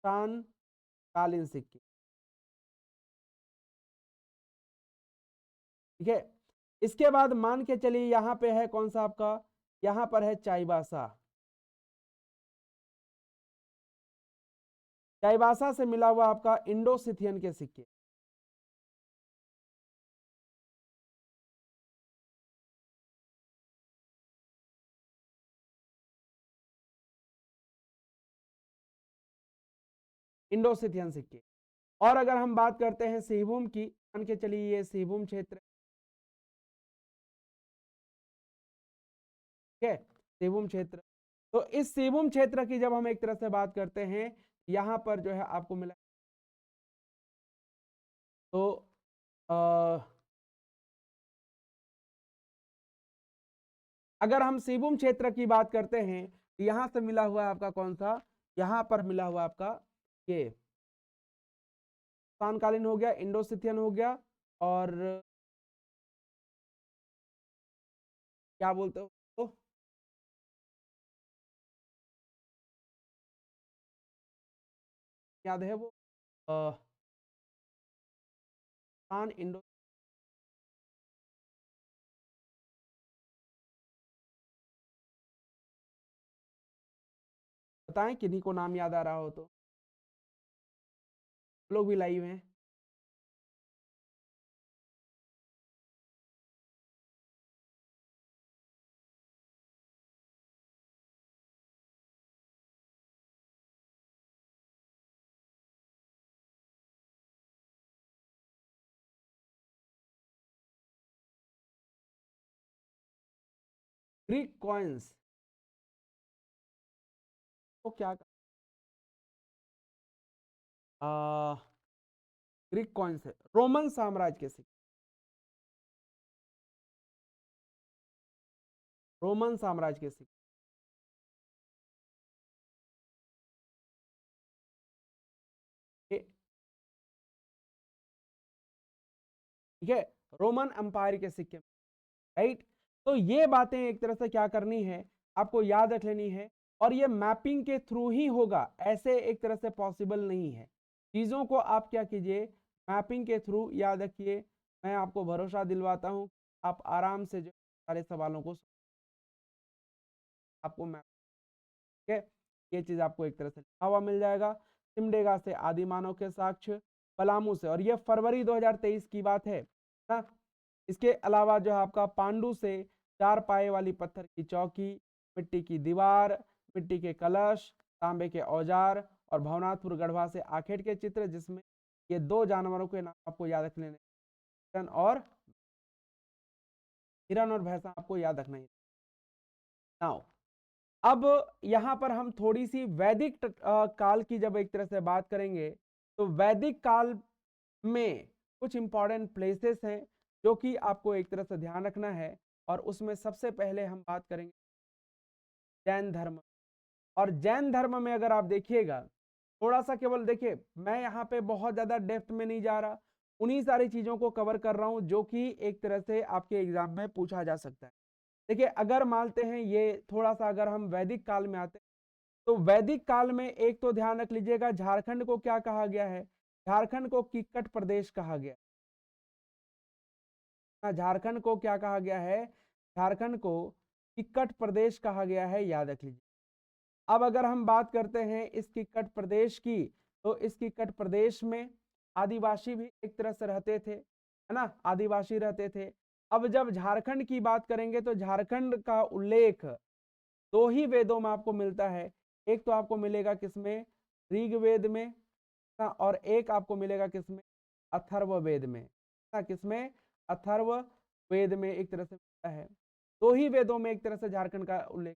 कुषाण कालीन सिक्के, ठीक है। इसके बाद मान के चलिए यहाँ पे है कौन सा आपका, यहाँ पर है चाईबासा। चाईबासा से मिला हुआ आपका इंडो सिथियन के सिक्के, इंडो सिथियन सिक्के। और अगर हम बात करते हैं सिहभूम की, मान के चलिए ये सिहभूम क्षेत्र, ठीक है, सिहभूम क्षेत्र। तो इस सिहभूम क्षेत्र की जब हम एक तरह से बात करते हैं, यहां पर जो है आपको मिला, तो अगर हम सिहभूम क्षेत्र की बात करते हैं तो यहां से मिला हुआ है आपका कौन सा, यहां पर मिला हुआ आपका ये कुषाणकालीन हो गया, इंडो सिथियन हो गया, और क्या बोलते हो तो, याद है वो कुषाण इंडो, बताएं किन्हीं को नाम याद आ रहा हो तो, लोग भी लाइव हैं। ग्रीक कॉइन्स को क्या, ग्रीक कॉइन्स है, रोमन साम्राज्य के सिक्के, रोमन साम्राज्य के सिक्के, ठीक है, रोमन एम्पायर के सिक्के, राइट। तो ये बातें एक तरह से क्या करनी है, आपको याद रख लेनी है। और ये मैपिंग के थ्रू ही होगा, ऐसे एक तरह से पॉसिबल नहीं है। चीजों को आप क्या कीजिए, मैपिंग के थ्रू याद रखिए। मैं आपको भरोसा दिलवाता हूं, आप आराम से जो सारे सवालों को आपको मैप, ठीक है, ये चीज आपको एक तरह से लिखा हुआ मिल जाएगा। सिमडेगा से आदि मानव के साक्ष्य, पलामू से, और ये फरवरी 2023 की बात है ना। इसके अलावा जो है आपका पांडु से 4 पाए वाली पत्थर की चौकी, मिट्टी की दीवार, मिट्टी के कलश, तांबे के औजार, और भवनाथपुर गढ़वा से आखेट के चित्र जिसमें ये 2 जानवरों के नाम आपको याद रख लेने, हिरन और भैंसा आपको याद रखना है। नाउ अब यहाँ पर हम थोड़ी सी वैदिक काल की जब एक तरह से बात करेंगे, तो वैदिक काल में कुछ इंपॉर्टेंट प्लेसेस हैं जो कि आपको एक तरह से ध्यान रखना है। और उसमें सबसे पहले हम बात करेंगे जैन धर्म। और जैन धर्म में अगर आप देखिएगा, थोड़ा सा केवल देखिए, मैं यहाँ पे बहुत ज्यादा डेप्थ में नहीं जा रहा, उन्हीं सारी चीजों को कवर कर रहा हूं जो कि एक तरह से आपके एग्जाम में पूछा जा सकता है। देखिए अगर मानते हैं ये थोड़ा सा, अगर हम वैदिक काल में आते हैं, तो वैदिक काल में एक तो ध्यान रख लीजिएगा, झारखंड को क्या कहा गया है, झारखंड को किक्कट प्रदेश कहा गया, झारखंड को क्या कहा गया है? झारखंड को किक्कट प्रदेश कहा गया है, याद रख लीजिए। अब अगर हम बात करते हैं इस किक्कट प्रदेश की, तो इस किक्कट प्रदेश में आदिवासी भी एक तरह से रहते थे, है ना, आदिवासी रहते थे। अब जब झारखंड की बात करेंगे तो झारखंड का उल्लेख दो ही वेदों में आपको मिलता है। एक तो आपको मिलेगा किसमें? ऋग्वेद में, और एक आपको मिलेगा किसमें? अथर्ववेद में। किसमें? अथर्ववेद में एक तरह से मिलता है। दो ही वेदों में एक तरह से झारखंड का उल्लेख।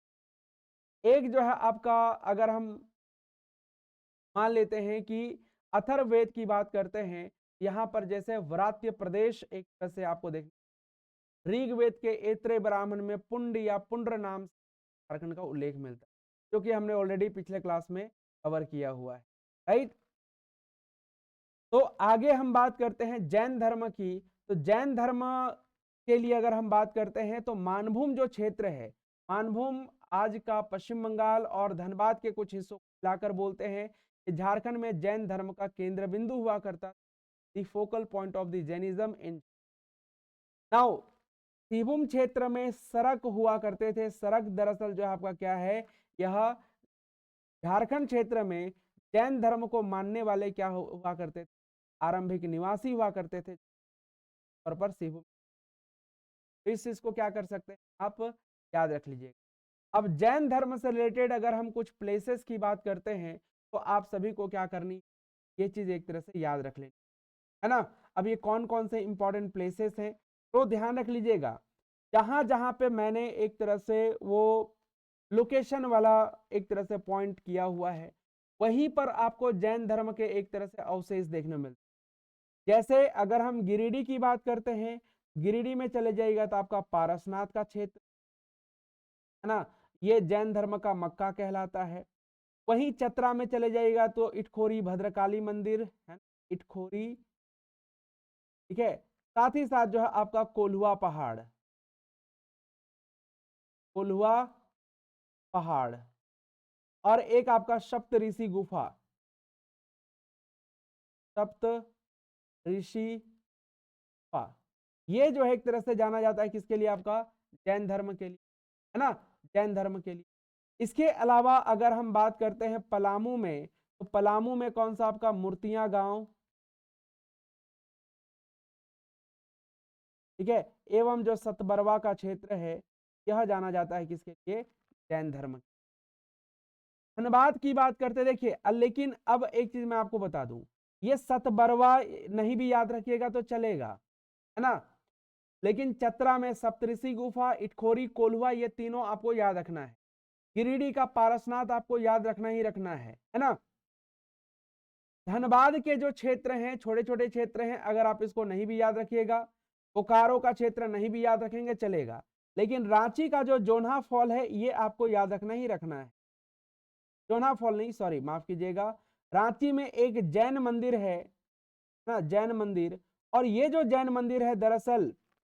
एक जो है आपका, अगर हम मान लेते हैं कि अथर्ववेद की बात करते हैं, यहाँ पर जैसे व्रात्य प्रदेश एक तरह से आपको देख, ऋग्वेद के ऐत्रेय ब्राह्मण में पुंड या पुंड्र नाम से झारखंड का उल्लेख मिलता है, जो कि हमने ऑलरेडी पिछले क्लास में कवर किया हुआ है, राइट। तो आगे हम बात करते हैं जैन धर्म की। तो जैन धर्म के लिए अगर हम बात करते हैं तो मानभूम जो क्षेत्र है, मानभूम आज का पश्चिम बंगाल और धनबाद के कुछ हिस्सों को मिलाकर बोलते हैं कि झारखंड में जैन धर्म का केंद्र बिंदु हुआ करता, the focal point of the Jainism in. Now Singhbhum क्षेत्र में सरक हुआ करते थे। सरक दरअसल जो आपका क्या है, यह झारखंड क्षेत्र में जैन धर्म को मानने वाले क्या हुआ करते थे? आरंभिक निवासी हुआ करते थे और पर सिंहभूम। इस चीज को क्या कर सकते हैं आप, याद रख लीजिएगा। अब जैन धर्म से रिलेटेड अगर हम कुछ प्लेसेस की बात करते हैं तो आप सभी को क्या करनी, ये चीज एक तरह से याद रख लेनी, है ना। अब ये कौन कौन से इंपॉर्टेंट प्लेसेस हैं तो ध्यान रख लीजिएगा। जहां जहां पे मैंने एक तरह से वो लोकेशन वाला एक तरह से पॉइंट किया हुआ है, वहीं पर आपको जैन धर्म के एक तरह से अवशेष देखने मिलते हैं। जैसे अगर हम गिरिडीह की बात करते हैं, गिरिडीह में चले जाइएगा तो आपका पारसनाथ का क्षेत्र, है ना, ये जैन धर्म का मक्का कहलाता है। वहीं चतरा में चले जाइएगा तो इटखोरी भद्रकाली मंदिर है, इटखोरी, ठीक है। साथ ही साथ जो है आपका कोल्हुआ पहाड़, कोल्हुआ पहाड़, और एक आपका सप्त ऋषि गुफा, सप्त ऋषि गुफा। ये जो है एक तरह से जाना जाता है किसके लिए? आपका जैन धर्म के लिए, है ना, जैन धर्म के लिए। इसके अलावा अगर हम बात करते हैं पलामू में, तो पलामू में कौन सा आपका? मूर्तियां गांव, ठीक है। एवं जो सतबरवा का क्षेत्र है, यह जाना जाता है किसके लिए? जैन धर्म। धनबाद की बात करते देखिए, लेकिन अब एक चीज मैं आपको बता दूं, ये सतबरवा नहीं भी याद रखिएगा तो चलेगा, है ना, लेकिन चतरा में सप्तऋषि गुफा, इटखोरी, कोल्हुआ, ये तीनों आपको याद रखना है। गिरिडीह का पारसनाथ आपको याद रखना ही रखना है ना। धनबाद के जो क्षेत्र हैं, छोटे छोटे क्षेत्र हैं, अगर आप इसको नहीं भी याद रखिएगा, बोकारो का क्षेत्र नहीं भी याद रखेंगे चलेगा, लेकिन रांची का जो जोन्हा फॉल है ये आपको याद रखना ही रखना है। जोन्हा फॉल नहीं, सॉरी माफ कीजिएगा, रांची में एक जैन मंदिर है ना, जैन मंदिर। और ये जो जैन मंदिर है दरअसल,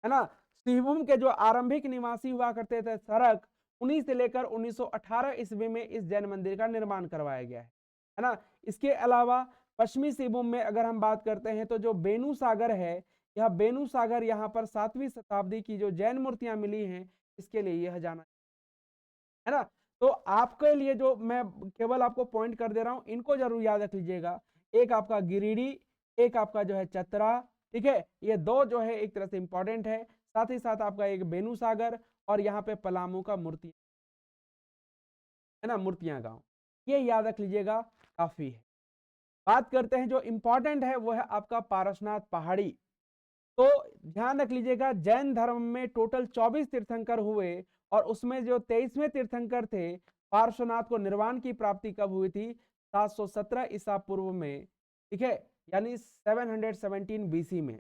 है ना, सिंहभूम के जो आरंभिक निवासी हुआ करते थे सरक, उन्हीं से लेकर 1918 ईस्वी में इस जैन मंदिर का निर्माण करवाया गया है ना। इसके अलावा पश्चिमी सिंहभूम में अगर हम बात करते हैं तो जो बेनू सागर है, यह बेनू सागर, यहाँ पर 7वीं शताब्दी की जो जैन मूर्तियां मिली हैं, इसके लिए यह जाना, है ना। तो आपके लिए जो मैं केवल आपको पॉइंट कर दे रहा हूं, इनको जरूर याद रख लीजिएगा। एक आपका गिरिडीह, एक आपका जो है चतरा, ठीक है, ये दो जो है एक तरह से इंपॉर्टेंट है। साथ ही साथ आपका एक बेनू सागर, और यहाँ पे पलामू का मूर्ति, है ना, मूर्तियां गांव, ये याद रख लीजिएगा, काफी है। बात करते हैं जो इंपॉर्टेंट है वो है आपका पारसनाथ पहाड़ी। तो ध्यान रख लीजिएगा, जैन धर्म में टोटल 24 तीर्थंकर हुए, और उसमें जो 23वें तीर्थंकर थे, पार्श्वनाथ को निर्वाण की प्राप्ति कब हुई थी? 717 ईसा पूर्व में, ठीक है, यानी 717 बीसी में।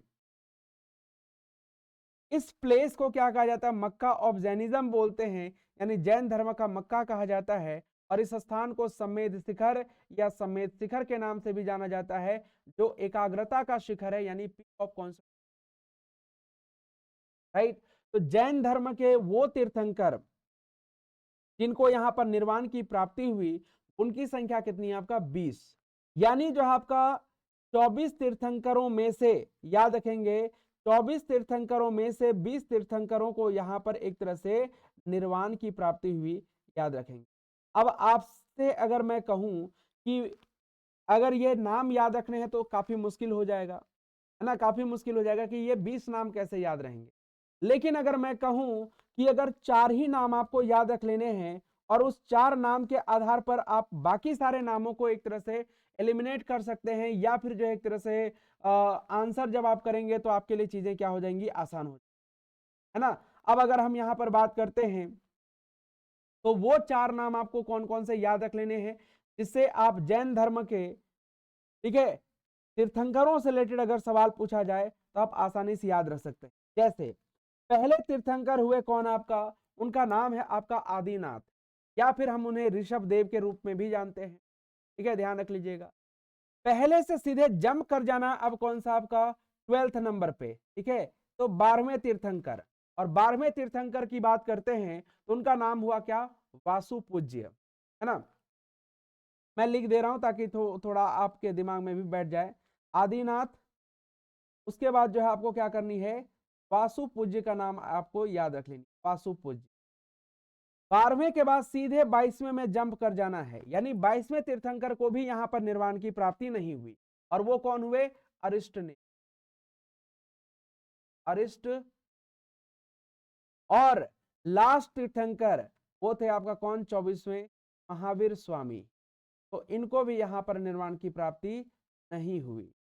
इस प्लेस को क्या कहा जाता है? मक्का ऑफ जैनिज्म बोलते हैं, यानी जैन धर्म का मक्का कहा जाता है। और इस स्थान को समेध शिखर या समेध शिखर के नाम से भी जाना जाता है, जो एकाग्रता का शिखर है, यानी पीक ऑफ कॉन्सेंट्रेशन, राइट। तो जैन धर्म के वो तीर्थंकर जिनको यहाँ पर निर्वाण की प्राप्ति हुई, उनकी संख्या कितनी है? आपका 20। यानी जो आपका 24 तीर्थंकरों में से, याद रखेंगे, 24 तीर्थंकरों में से 20 तीर्थंकरों को यहाँ पर एक तरह से निर्वाण की प्राप्ति हुई, याद रखेंगे। अब आपसे अगर मैं कहूं कि अगर ये नाम याद रखने हैं तो काफी मुश्किल हो जाएगा, है ना, काफी मुश्किल हो जाएगा कि ये 20 नाम कैसे याद रहेंगे। लेकिन अगर मैं कहूं कि अगर 4 ही नाम आपको याद रख लेने हैं और उस 4 नाम के आधार पर आप बाकी सारे नामों को एक तरह से एलिमिनेट कर सकते हैं, या फिर जो एक तरह से आंसर जब आप करेंगे तो आपके लिए चीजें क्या हो जाएंगी, आसान हो, है ना। अब अगर हम यहां पर बात करते हैं तो वो 4 नाम आपको कौन कौन से याद रख लेने हैं जिससे आप जैन धर्म के, ठीक है, तीर्थंकरों से रिलेटेड अगर सवाल पूछा जाए तो आप आसानी से याद रख सकते हैं। जैसे पहले तीर्थंकर हुए कौन आपका, उनका नाम है आपका आदिनाथ, या फिर हम उन्हें ऋषभ देव के रूप में भी जानते हैं, ठीक है, ध्यान रख लीजिएगा। पहले से सीधे जंप कर जाना अब कौन सा आपका 12th नंबर पे, ठीक है, तो 12वें तीर्थंकर। और 12वें तीर्थंकर की बात करते हैं तो उनका नाम हुआ क्या, वासु पूज्य, है ना। मैं लिख दे रहा हूं ताकि थोड़ा आपके दिमाग में भी बैठ जाए। आदिनाथ, उसके बाद जो है आपको क्या करनी है, वासु पूज्य का नाम आपको याद रख लेनी, वासु पूज्य। 12वें के बाद सीधे 22वें में जंप कर जाना है, यानी 22वें तीर्थंकर को भी यहां पर निर्वाण की प्राप्ति नहीं हुई, और वो कौन हुए, अरिष्ट ने, अरिष्ट। और लास्ट तीर्थंकर वो थे आपका कौन, 24वें महावीर स्वामी, तो इनको भी यहां पर निर्वाण की प्राप्ति नहीं हुई।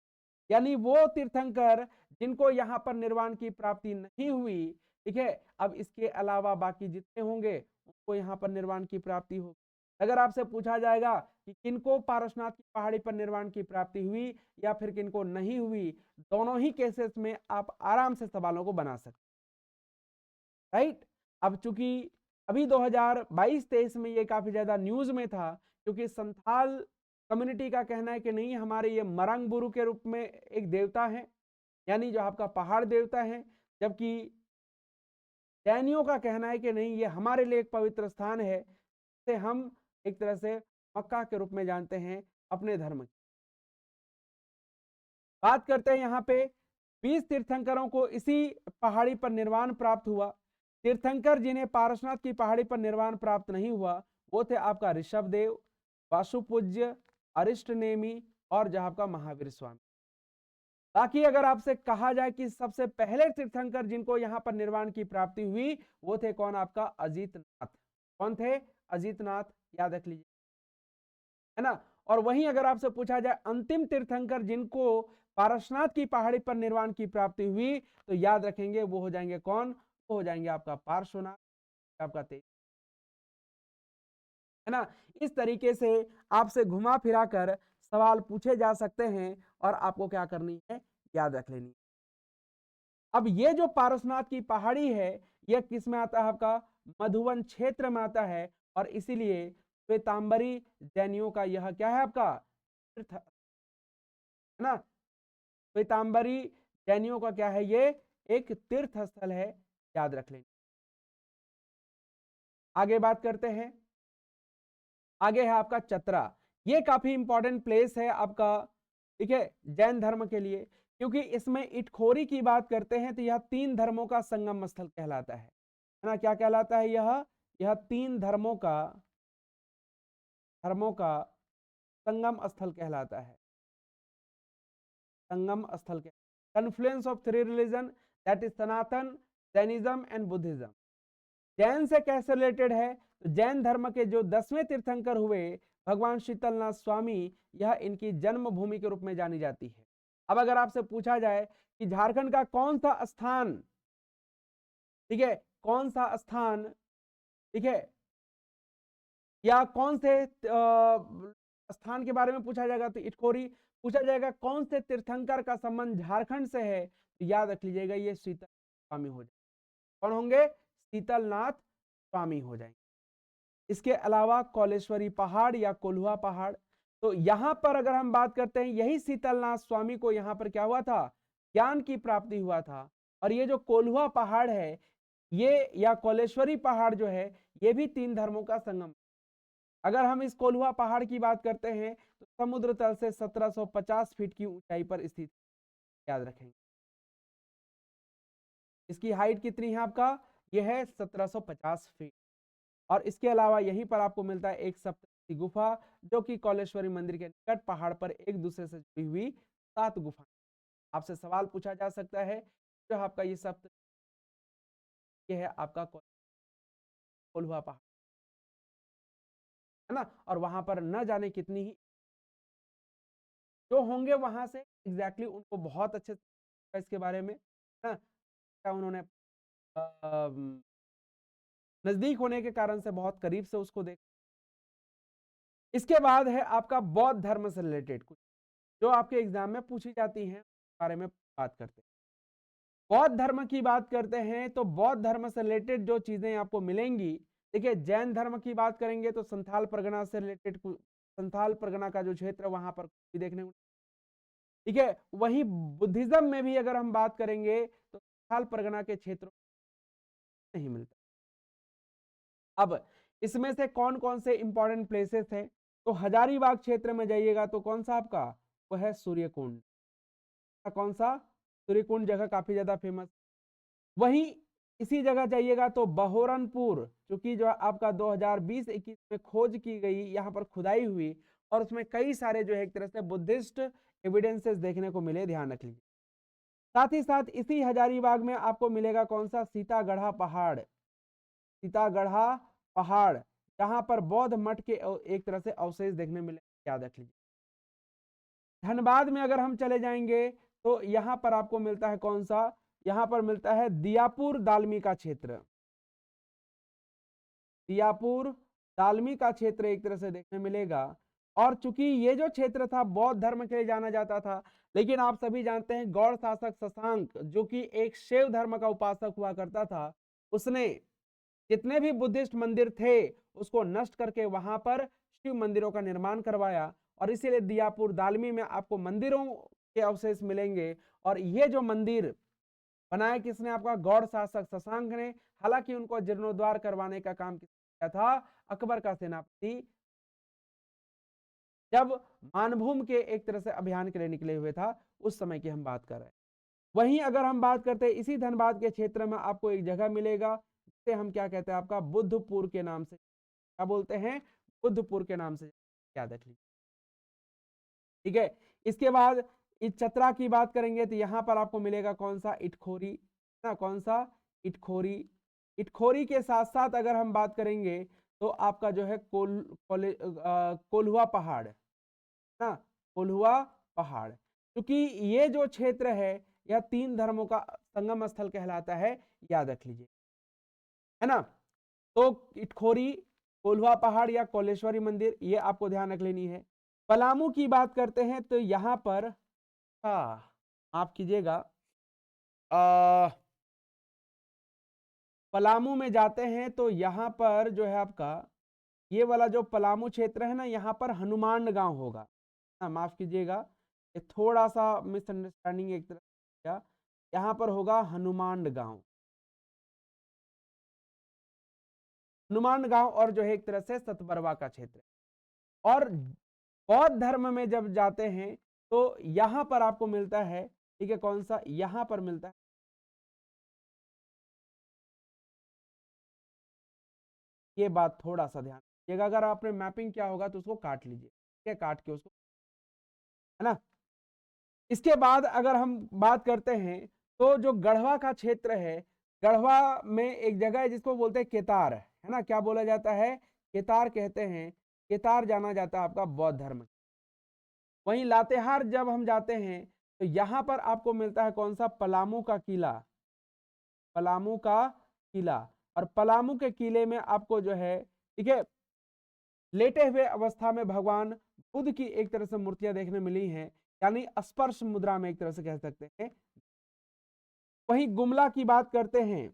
यानी वो तीर्थंकर जिनको यहां पर निर्वाण की प्राप्ति नहीं हुई, ठीक है, अब इसके अलावा बाकी जितने होंगे उनको यहां पर निर्वाण की प्राप्ति होगी। अगर आपसे पूछा जाएगा कि किनको पारसनाथ की पहाड़ी पर निर्वाण की प्राप्ति हुई या फिर किनको नहीं हुई, दोनों ही केसेस में आप आराम से सवालों को बना सकते, राइट। अब चूंकि अभी 2022-23 में ये काफी ज्यादा न्यूज में था, क्योंकि संथाल कम्युनिटी का कहना है कि नहीं, हमारे ये मरंग बुरु के रूप में एक देवता है, यानी जो आपका पहाड़ देवता है, जबकि जैनियों का कहना है कि नहीं, ये हमारे लिए एक पवित्र स्थान है, इसे हम एक तरह से मक्का के रूप में जानते हैं अपने धर्म की। बात करते हैं यहाँ पे 20 तीर्थंकरों को इसी पहाड़ी पर निर्वाण प्राप्त हुआ। तीर्थंकर जिन्हें पारसनाथ की पहाड़ी पर निर्वाण प्राप्त नहीं हुआ वो थे आपका ऋषभ देव, वासुपूज्य, अरिष्ट नेमी और जो आपका महावीर स्वामी। बाकी अगर आपसे कहा जाए कि सबसे पहले तीर्थंकर जिनको यहां पर निर्वाण की प्राप्ति हुई वो थे कौन, आपका अजीतनाथ। कौन थे, अजीतनाथ, याद रख लीजिए, है ना। और वहीं अगर आपसे पूछा जाए अंतिम तीर्थंकर जिनको पारसनाथ की पहाड़ी पर निर्वाण की प्राप्ति हुई, तो याद रखेंगे वो हो जाएंगे कौन, वो हो जाएंगे आपका पार्श्वनाथ, आपका तेज, है ना। इस तरीके से आपसे घुमा फिरा कर सवाल पूछे जा सकते हैं और आपको क्या करनी है, याद रख लेनी। अब ये जो पारसनाथ की पहाड़ी है यह किस में आता है, आपका मधुवन क्षेत्र में आता है, और इसीलिए श्वेतांबरी जैनियों का यह क्या है, आपका तीर्थ, है ना। श्वेतांबरी जैनियों का क्या है, ये एक तीर्थ स्थल है, याद रख लें। आगे बात करते हैं, आगे है आपका चतरा। ये काफी इंपॉर्टेंट प्लेस है आपका, ठीक है, जैन धर्म के लिए, क्योंकि इसमें इटखोरी की बात करते हैं तो यह 3 धर्मों का संगम स्थल कहलाता है ना। क्या कहलाता है यह 3 धर्मों का संगम स्थल कहलाता है, संगम स्थल के confluence of 3 religion, that is Sanatan, Jainism and Buddhism. Jain से कैसे रिलेटेड है, तो जैन धर्म के जो 10वें तीर्थंकर हुए भगवान शीतलनाथ स्वामी, यह इनकी जन्मभूमि के रूप में जानी जाती है। अब अगर आपसे पूछा जाए कि झारखंड का कौन सा स्थान, ठीक है, कौन सा स्थान, ठीक है, या कौन से स्थान के बारे में पूछा जाएगा तो इटखोरी पूछा जाएगा, कौन से तीर्थंकर का संबंध झारखंड से है, तो याद रख लीजिएगा ये शीतल स्वामी हो जाए। कौन होंगे, शीतलनाथ स्वामी हो जाएंगे। इसके अलावा कौलेश्वरी पहाड़ या कोल्हुआ पहाड़, तो यहां पर अगर हम बात करते हैं यही शीतलनाथ स्वामी को यहां पर क्या हुआ था, ज्ञान की प्राप्ति हुआ था। और ये जो कोल्हुआ पहाड़ है ये या कौलेश्वरी पहाड़ जो है ये भी 3 धर्मों का संगम। अगर हम इस कोल्हुआ पहाड़ की बात करते हैं तो समुद्र तल से 1750 फीट की ऊंचाई पर स्थित, याद रखेंगे। इसकी हाइट कितनी है आपका, यह है 1750 फीट। और इसके अलावा यहीं पर आपको मिलता है एक सप्तशृंगी गुफा, जो कि कौलेश्वरी मंदिर के निकट पहाड़ पर एक दूसरे से जुड़ी हुई 7 गुफा। आपसे सवाल पूछा जा सकता है, जो आपका ये सप्त ये है आपका कोल्हुआ पहाड़, है ना। और वहां पर न जाने कितनी ही जो होंगे वहां से एग्जैक्टली उनको बहुत अच्छे से इसके बारे में, है ना, क्या उन्होंने नजदीक होने के कारण से बहुत करीब से उसको देख। इसके बाद है आपका बौद्ध धर्म से रिलेटेड कुछ, जो आपके एग्जाम में पूछी जाती हैं, बारे में बात करते हैं। बौद्ध धर्म की बात करते हैं तो बौद्ध धर्म से रिलेटेड जो चीजें आपको मिलेंगी, देखिए जैन धर्म की बात करेंगे तो संथाल परगना से रिलेटेड, संथाल परगना का जो क्षेत्र वहां पर भी देखने को, ठीक है। वही बुद्धिज्म में भी अगर हम बात करेंगे तो संथाल परगना के क्षेत्र नहीं मिलता। अब इसमें से कौन कौन से इंपॉर्टेंट प्लेसेस हैं, तो हजारीबाग क्षेत्र में जाइएगा तो कौन सा आपका, वो है सूर्यकुंड। कौन सा, सूर्यकुंड जगह काफी ज्यादा फेमस। वहीं इसी जगह जाइएगा तो बहोरनपुर, क्योंकि जो आपका 2020-21 में खोज की गई, यहाँ पर खुदाई हुई और उसमें कई सारे जो है एक तरह से बुद्धिस्ट एविडेंसेस देखने को मिले, ध्यान रख लीजिए। साथ ही साथ इसी हजारीबाग में आपको मिलेगा कौन सा, सीतागढ़ा पहाड़। सीतागढ़ा पहाड़, जहां पर बौद्ध मठ के एक तरह से अवशेष देखने मिले, याद रख लीजिए। धनबाद में अगर हम चले जाएंगे तो यहां पर आपको मिलता है कौन सा, यहां पर मिलता है दियापुर दालमी का क्षेत्र। दियापुर दालमी का क्षेत्र एक तरह से देखने मिलेगा। और चूंकि ये जो क्षेत्र था बौद्ध धर्म के लिए जाना जाता था, लेकिन आप सभी जानते हैं गौड़ शासक शशांक, जो कि एक शैव धर्म का उपासक हुआ करता था, उसने जितने भी बुद्धिस्ट मंदिर थे उसको नष्ट करके वहां पर शिव मंदिरों का निर्माण करवाया। और इसीलिए दियापुर दालमी में आपको मंदिरों के अवशेष मिलेंगे। और ये जो मंदिर बनाया किसने, आपका गौड़ शासक शशांक ने। हालांकि उनको जीर्णोद्वार करवाने का काम किया था, अकबर का सेनापति, जब मानभूम के एक तरह से अभियान के लिए निकले हुए था, उस समय की हम बात कर रहे हैं। वहीं अगर हम बात करते हैं इसी धनबाद के क्षेत्र में आपको एक जगह मिलेगा, जिसे हम क्या कहते हैं, आपका बुद्धपुर के नाम से, क्या बोलते हैं, बुद्धपुर के नाम से, याद रख लीजिए, ठीक है। इसके बाद इस चतरा की बात करेंगे तो यहां पर आपको मिलेगा कौन सा, इटखोरी, ना, कौन सा, इटखोरी। इटखोरी के साथ साथ अगर हम बात करेंगे तो आपका जो है कोल्हुआ पहाड़, ना, कोल्हुआ पहाड़, क्योंकि ये जो क्षेत्र है यह 3 धर्मों का संगम स्थल कहलाता है, याद रख लीजिए, है ना। तो इटखोरी, कोल्हुआ पहाड़ या कौलेश्वरी मंदिर, ये आपको ध्यान रख लेनी है। पलामू की बात करते हैं तो यहां पर, माफ कीजिएगा, पलामू में जाते हैं तो यहां पर जो है आपका ये वाला जो पलामू क्षेत्र है ना, यहाँ पर हनुमान गांव होगा, माफ कीजिएगा, ये थोड़ा सा मिसअंडरस्टैंडिंग एक तरह का, यहाँ पर होगा हनुमान गांव। हनुमान गांव और जो है एक तरह से सतबरवा का क्षेत्र। और बौद्ध धर्म में जब जाते हैं तो यहां पर आपको मिलता है, ठीक है, कौन सा, यहां पर मिलता है, ये बात थोड़ा सा ध्यान रखिएगा, अगर आपने मैपिंग किया होगा तो उसको काट लीजिए, ठीक है, काट के उसको, है ना। इसके बाद अगर हम बात करते हैं तो जो गढ़वा का क्षेत्र है, गढ़वा में एक जगह है जिसको बोलते हैं केतार, है ना, क्या बोला जाता है, केतार कहते हैं। केतार जाना जाता है आपका बौद्ध धर्म। वहीं लातेहार जब हम जाते हैं तो यहां पर आपको मिलता है कौन सा, पलामू का किला, पलामू का किला। और पलामू के किले में आपको जो है, ठीक है, लेटे हुए अवस्था में भगवान बुद्ध की एक तरह से मूर्तियां देखने मिली हैं, यानी स्पर्श मुद्रा में एक तरह से कह सकते हैं। वहीं गुमला की बात करते हैं,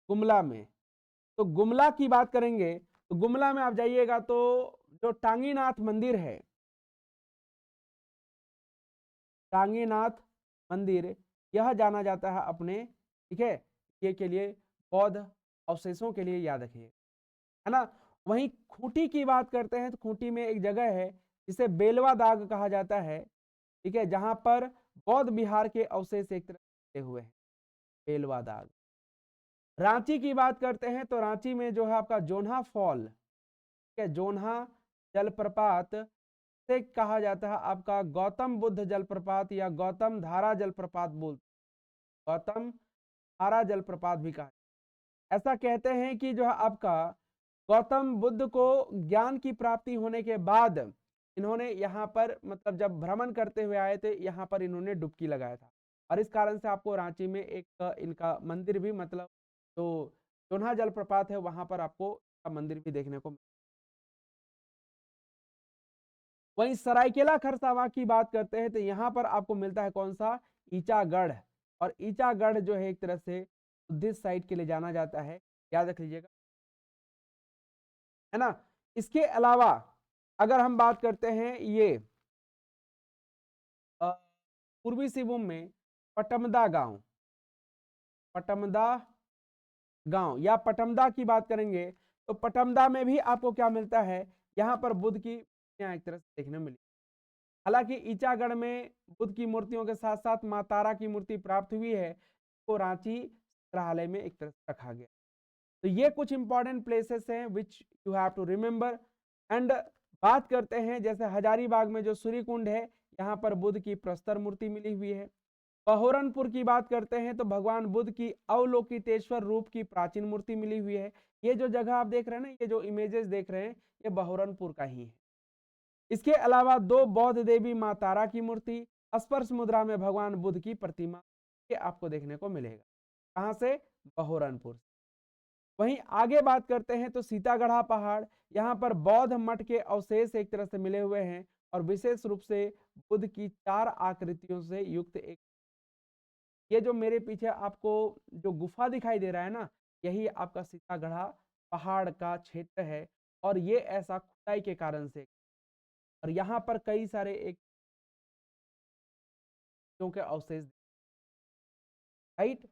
गुमला में, तो गुमला की बात करेंगे तो गुमला में आप जाइएगा तो जो टांगीनाथ मंदिर है, टांगीनाथ मंदिर, यह जाना जाता है अपने, ठीक है, ये के लिए बौद्ध अवशेषों के लिए, याद रखिए, है ना। वहीं खूंटी की बात करते हैं तो खूंटी में एक जगह है जिसे बेलवा दाग कहा जाता है, ठीक है, जहां पर बौद्ध विहार के अवशेष एक तरह हुए हैं, बेलवा दाग। रांची की बात करते हैं तो रांची में जो है आपका जोन्हा फॉल, ठीक है, जोन्हा जलप्रपात से कहा जाता है आपका गौतम बुद्ध जलप्रपात या गौतम धारा जलप्रपात गौतम धारा जलप्रपात भी कहा। ऐसा कहते हैं कि जो है आपका गौतम बुद्ध को ज्ञान की प्राप्ति होने के बाद इन्होंने यहाँ पर मतलब जब भ्रमण करते हुए आए थे, यहाँ पर इन्होंने डुबकी लगाया था, और इस कारण से आपको रांची में एक इनका मंदिर भी मतलब जो जोन्हा जलप्रपात है वहां पर आपको मंदिर भी देखने को। वहीं सरायकेला खरसावां की बात करते हैं तो यहाँ पर आपको मिलता है कौन सा, ईचागढ़। और ईचागढ़ जो है एक तरह से बुद्धिस्ट साइट के लिए जाना जाता है, याद रख लीजिएगा, है ना। इसके अलावा अगर हम बात करते हैं ये पूर्वी सिंहभूम में पटमदा गांव, पटमदा गांव या पटमदा की बात करेंगे तो पटमदा में भी आपको क्या मिलता है, यहाँ पर बुद्ध की एक तरह से देखने मिली। हालांकि ईचागढ़ में बुद्ध की मूर्तियों के साथ साथ मां तारा की मूर्ति प्राप्त हुई है, तो रांची संग्रहालय में एक तरह से रखा गया। तो ये कुछ इंपॉर्टेंट प्लेसेस हैं which you have to remember. And बात करते हैं जैसे हजारीबाग में जो सूर्य कुंड है, यहाँ पर बुद्ध की प्रस्तर मूर्ति मिली हुई है। बहोरनपुर की बात करते हैं तो भगवान बुद्ध की अवलोकितेश्वर रूप की प्राचीन मूर्ति मिली हुई है। ये जो जगह आप देख रहे हैं ना, ये जो इमेजेस देख रहे हैं, ये बहोरनपुर का ही है। इसके अलावा दो बौद्ध देवी मां तारा की मूर्ति, स्पर्श मुद्रा में भगवान बुद्ध की प्रतिमा, ये आपको देखने को मिलेगा। कहां से, बहोरनपुर। वहीं आगे बात करते हैं तो सीतागढ़ा पहाड़, यहाँ पर बौद्ध मठ के अवशेष एक तरह से मिले हुए हैं, और विशेष रूप से बुद्ध की 4 आकृतियों से युक्त एक, ये जो मेरे पीछे आपको जो गुफा दिखाई दे रहा है ना, यही आपका सीतागढ़ा पहाड़ का क्षेत्र है। और ये ऐसा खुदाई के कारण से, और यहाँ पर कई सारे एक के अवशेष, राइट।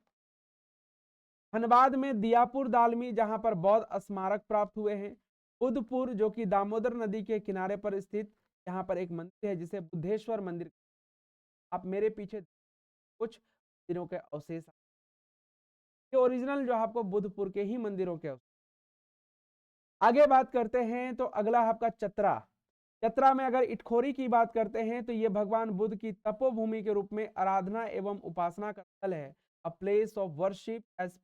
धनबाद में दियापुर दालमी, जहां पर बौद्ध स्मारक प्राप्त हुए हैं। बुद्धपुर जो कि दामोदर नदी के किनारे पर स्थित, यहाँ पर एक मंदिर है जिसे बुद्धेश्वर मंदिर, आप मेरे पीछे कुछ मंदिरों के अवशेष, ये ओरिजिनल जो आपको बुद्धपुर के ही मंदिरों के अवशेष। आगे बात करते हैं तो अगला आपका चतरा। चतरा में अगर इटखोरी की बात करते हैं तो ये भगवान बुद्ध की तपोभूमि के रूप में आराधना एवं उपासना का स्थल है, a place of worship as.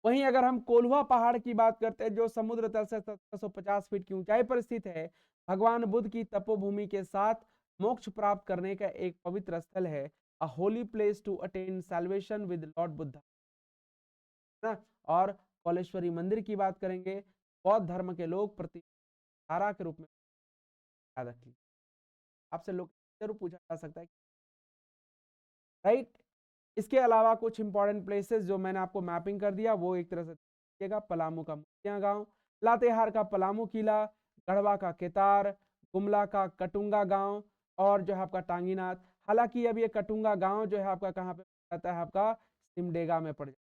वहीं अगर हम कोल्हुआ पहाड़ की बात करते हैं जो समुद्र तल से 1750 फीट की ऊंचाई पर स्थित है, भगवान बुद्ध की तपोभूमि के साथ मोक्ष प्राप्त करने का एक पवित्र स्थल है, a holy place to attain salvation with lord Buddha, है ना। और कौलेश्वरी मंदिर की बात करेंगे, बौद्ध धर्म के लोग प्रति धारा के रूप में, याद रखिए, आपसे लोग जरूर पूछा जा सकता है, राइट। इसके अलावा कुछ इंपॉर्टेंट प्लेसेस जो मैंने आपको मैपिंग कर दिया वो एक तरह से देखिएगा, पलामू का मुखिया गांव, लातेहार का पलामू किला, गढ़वा का केतार, गुमला का कटुंगा गांव, और जो है आपका टांगीनाथ। हालांकि अब ये कटुंगा गांव जो है आपका कहाँ पे जाता है, आपका सिमडेगा में पड़ जाता है।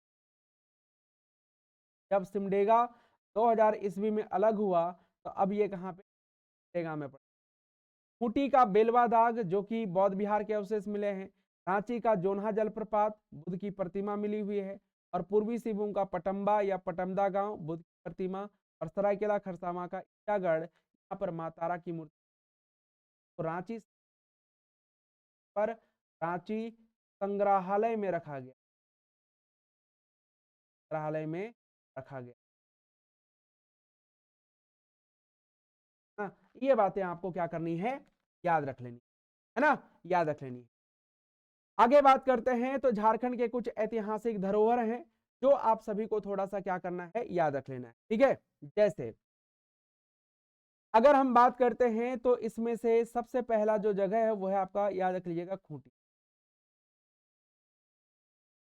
जब सिमडेगा 2000 ईस्वी में अलग हुआ तो अब ये कहाँ पे, सिमडेगा में पड़। खूंटी का बेलवा दाग जो कि बौद्ध विहार के अवशेष मिले हैं। रांची का जोन्हा जलप्रपात, बुद्ध की प्रतिमा मिली हुई है। और पूर्वी सिंहभूम का पटम्बा या पटमदा गांव, बुद्ध की प्रतिमा। और सरायकेला खरसावां का ईटागढ़, यहाँ पर मां तारा की मूर्ति। तो रांची पर रांची संग्रहालय में रखा गया, संग्रहालय में रखा गया, हाँ। ये बातें आपको क्या करनी है, याद रख लेनी है ना, याद रख लेनी। आगे बात करते हैं तो झारखंड के कुछ ऐतिहासिक धरोहर हैं जो आप सभी को थोड़ा सा क्या करना है, याद रख लेना है, ठीक है। जैसे अगर हम बात करते हैं तो इसमें से सबसे पहला जो जगह है वो है आपका, याद रख लीजिएगा, खूंटी।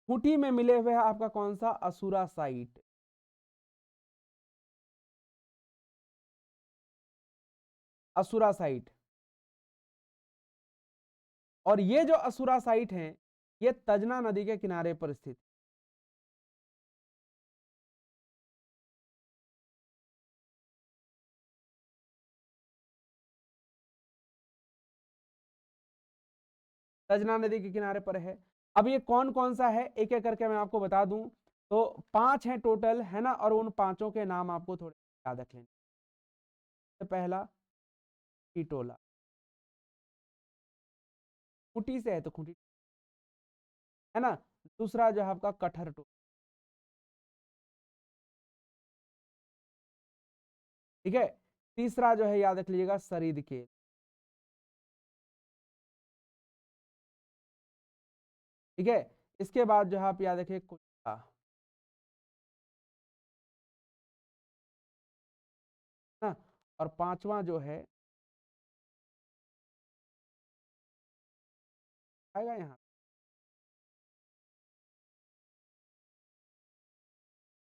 खूंटी में मिले हुए है आपका कौन सा, असुरा साइट, असुरा साइट। और ये जो असुरा साइट है ये तजना नदी के किनारे पर स्थित, सजना नदी के किनारे पर है। अब ये कौन कौन सा है एक एक करके मैं आपको बता दूं, तो 5 हैं टोटल, है ना, और उन पांचों के नाम आपको थोड़े याद रख लेने। तो पहला टीटोला, खूंटी से है तो खूंटी, है ना। दूसरा जो है आपका कठर टोला, ठीक है। तीसरा जो है याद रख लीजिएगा सरीद के, ठीक है। इसके बाद जो है आप याद रखिए कुत्ता, ना। और पांचवा जो है आएगा यहाँ,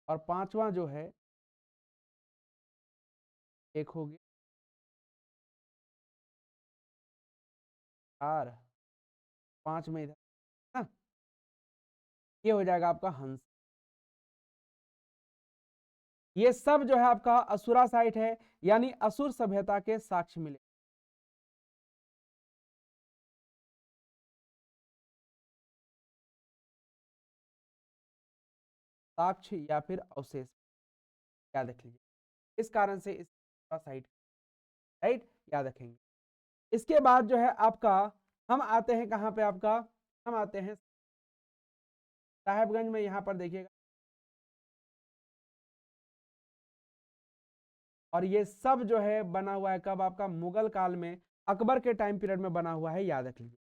और पांचवा जो है एक होगी, चार, पांच में इधर, ना। ये हो जाएगा आपका हंस। ये सब जो है आपका असुरा साइट है, यानी असुर सभ्यता के साक्ष्य मिले। साक्ष्य या फिर अवशेष, याद रख लीजिए। इस कारण से इस साइट, राइट, याद रखेंगे। इसके बाद जो है आपका हम आते हैं कहां पे आपका, हम आते हैं साहेबगंज में। यहां पर देखिएगा, और ये सब जो है बना हुआ है कब, आपका मुगल काल में, अकबर के टाइम पीरियड में बना हुआ है, याद रख लीजिए,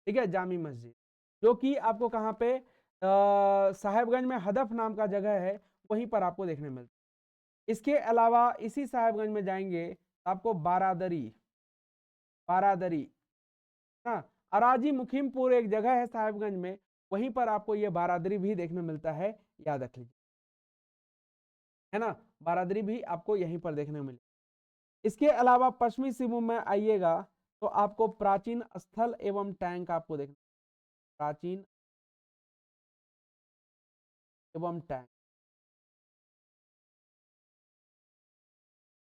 ठीक है। जामी मस्जिद जो कि आपको कहाँ पे साहेबगंज में हदफ नाम का जगह है, वहीं पर आपको देखने मिलता है। इसके अलावा इसी साहेबगंज में जाएंगे तो आपको बारादरी, बारादरी, ना, अराजी मुखिमपुर एक जगह है साहेबगंज में, वहीं पर आपको ये बारादरी भी देखने मिलता है, याद रख लीजिए, है ना। बारादरी भी आपको यहीं पर देखने मिले। इसके अलावा पश्चिमी सिंहभूम में आइएगा तो आपको प्राचीन स्थल एवं टैंक आपको देखना, प्राचीन एवं टैंक,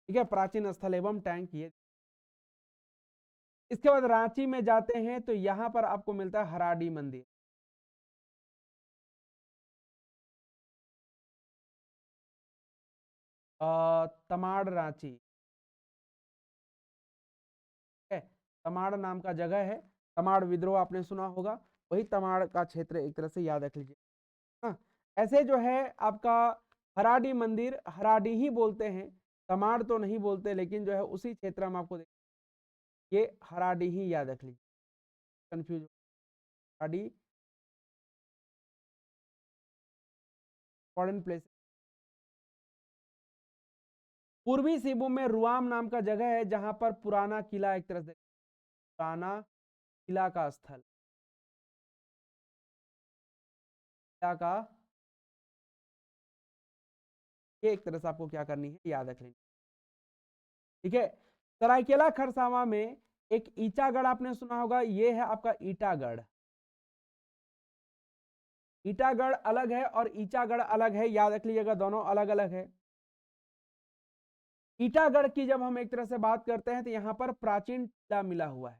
ठीक है, प्राचीन स्थल एवं टैंक ये। इसके बाद रांची में जाते हैं तो यहां पर आपको मिलता है हराडी मंदिर, तमाड़ रांची, है। तमाड़ नाम का जगह है, तमाड़ विद्रोह आपने सुना होगा, वही तमाड़ का क्षेत्र एक तरह से याद रख लीजिए। हाँ, ऐसे जो है आपका हराडी मंदिर, हराडी ही बोलते हैं, तमाड़ तो नहीं बोलते, लेकिन जो है उसी क्षेत्र में आपको ये हराडी ही याद रख लीजिए, कंफ्यूज, हराडी फॉरेन प्लेस। पूर्वी सिंहभूम में रुआम नाम का जगह है, जहां पर पुराना किला, एक तरह से पुराना किला का स्थल, किला का, ये एक तरह से आपको क्या करनी है, याद रख लेनी, ठीक है। सरायकेला खरसावा में एक ईटागढ़ आपने सुना होगा, ये है आपका ईटागढ़। ईटागढ़ अलग है और ईचागढ़ अलग है, याद रख लीजिएगा, दोनों अलग अलग है। ईटागढ़ की जब हम एक तरह से बात करते हैं तो यहां पर प्राचीन टीला मिला हुआ है,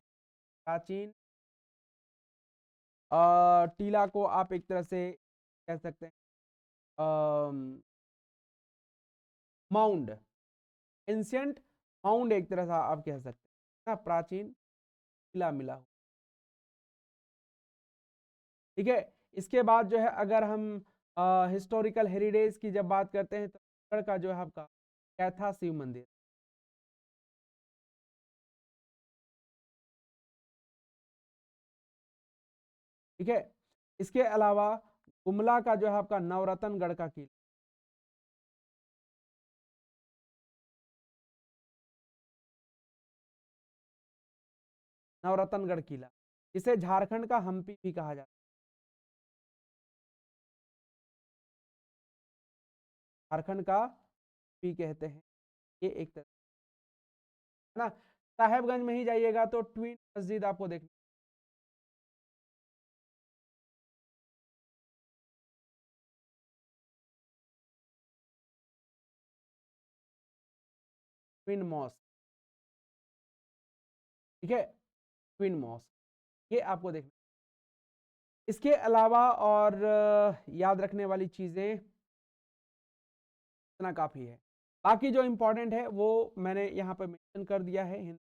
प्राचीन टीला को आप एक तरह से कह सकते हैं माउंड, एंशियंट माउंड एक तरह से आप कह सकते हैं ना, प्राचीन किला मिला हुआ, ठीक है। इसके बाद जो है अगर हम हिस्टोरिकल हेरिटेज की जब बात करते हैं तो छत्तीसगढ़ का जो है आपका कैथा शिव मंदिर, ठीक है। इसके अलावा गुमला का जो है आपका नवरत्नगढ़ का किला, नवरत्नगढ़ किला, जिसे झारखंड का हम्पी भी कहा जाता है, झारखंड का भी कहते हैं, ये एक तरह, है ना। साहेबगंज में ही जाइएगा तो ट्विन मस्जिद आपको देखना, ट्विन मॉस्क, ठीक है, ट्विन मॉस्क, ये आपको देखना। इसके अलावा और याद रखने वाली चीज़ें इतना काफ़ी है। बाकी जो इम्पोर्टेंट है वो मैंने यहाँ पे मेंशन कर दिया है।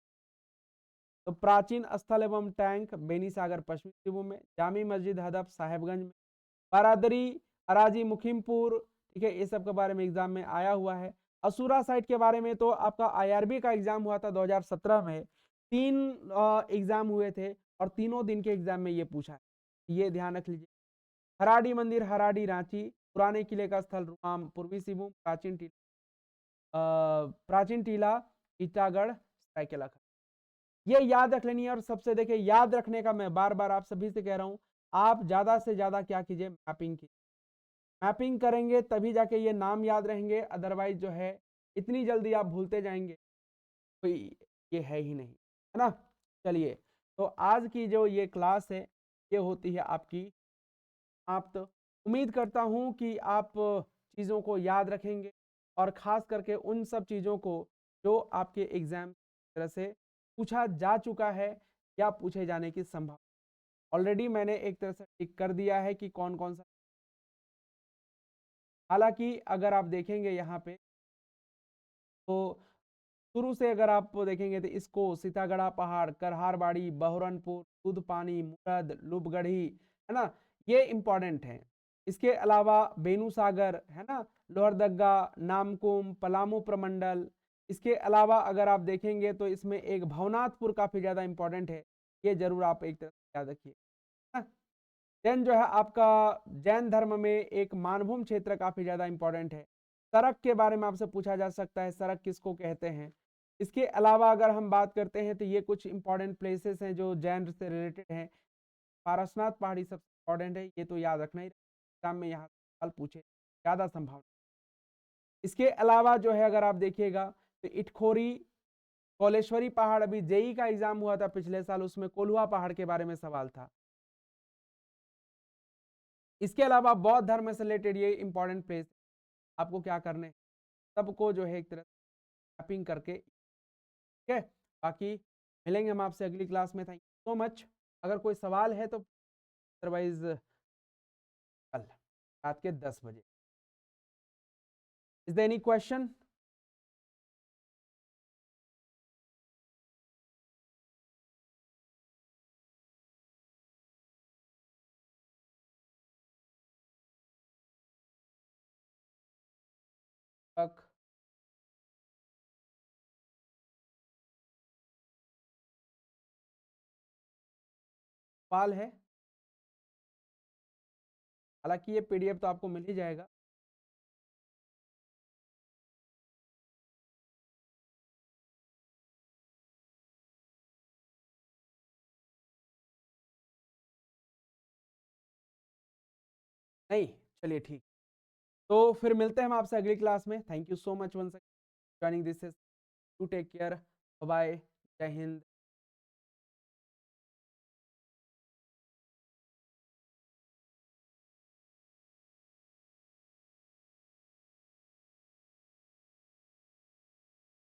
तो प्राचीन स्थल एवं टैंक बेनीसागर पश्चिमी सिंहभूम में, जामी मस्जिद हदफ साहेबगंज में, बारादरी अराजी मुखिमपुर, ठीक है, ये सब के बारे में एग्जाम में आया हुआ है। असुरा साइट के बारे में तो आपका आईआरबी का एग्जाम हुआ था 2017 में, 3 एग्जाम हुए थे और तीनों दिन के एग्जाम में ये पूछा है, ये ध्यान रख लीजिए। हराड़ी मंदिर हराड़ी रांची, पुराने किले का स्थल रुमाम पूर्वी सिंहभूम, प्राचीन टीला ईटागढ़ सरायकेला। ये याद रख लेनी है। और सबसे देखिए याद रखने का मैं बार बार आप सभी से कह रहा हूं, आप ज्यादा से ज्यादा क्या कीजिए, मैपिंग कीजिए। मैपिंग करेंगे तभी जाके ये नाम याद रहेंगे, अदरवाइज जो है इतनी जल्दी आप भूलते जाएंगे, कोई ये है ही नहीं, है ना। चलिए, तो आज की जो ये क्लास है ये होती है आपकी समाप्त। उम्मीद करता हूं कि आप चीज़ों को याद रखेंगे और ख़ास करके उन सब चीज़ों को जो आपके एग्ज़ाम तरह से पूछा जा चुका है या पूछे जाने की संभावना। ऑलरेडी मैंने एक तरह से टिक कर दिया है कि कौन कौन सा। हालांकि अगर आप देखेंगे यहाँ पे तो शुरू से अगर आप देखेंगे तो इसको सीतागढ़ा पहाड़, करहारबाड़ी, बहरनपुर, दूधपानी, मुरद, लुबगढ़ी, है ना, ये इंपॉर्टेंट है। इसके अलावा बेनूसागर, है ना, लोहरदग्गा, नामकुम, पलामू प्रमंडल। इसके अलावा अगर आप देखेंगे तो इसमें एक भवनाथपुर काफी ज्यादा इंपॉर्टेंट है, ये जरूर आप एक तरह से याद रखिए। देन जो है आपका जैन धर्म में एक मानभूम क्षेत्र काफी ज्यादा इंपॉर्टेंट है। सड़क के बारे में आपसे पूछा जा सकता है, सड़क किसको कहते हैं। इसके अलावा अगर हम बात करते हैं तो ये कुछ इंपॉर्टेंट प्लेसेस हैं जो जैन से रिलेटेड हैं। पारसनाथ पहाड़ी सबसे इंपॉर्टेंट है, ये तो याद रखना ही, एग्जाम में यहाँ सवाल पूछे ज्यादा संभावना। इसके अलावा जो है अगर आप देखिएगा तो इटखोरी, कौलेश्वरी पहाड़, अभी जेई का एग्जाम हुआ था पिछले साल, उसमें कोल्हुआ पहाड़ के बारे में सवाल था। इसके अलावा बौद्ध धर्म से रिलेटेड ये इंपॉर्टेंट प्लेस, आपको क्या करने, सबको जो है एक तरह मैपिंग करके, ठीक है। बाकी मिलेंगे हम आपसे अगली क्लास में। Thank you so much. अगर कोई सवाल है तो अदरवाइज कल रात के 10 बजे। Is there any question? तक सवाल है? हालांकि ये पीडीएफ तो आपको मिल ही जाएगा। नहीं, चलिए ठीक, तो फिर मिलते हैं हम आपसे अगली क्लास में। Thank you so much once joining this, to take care, bye, जय हिंद।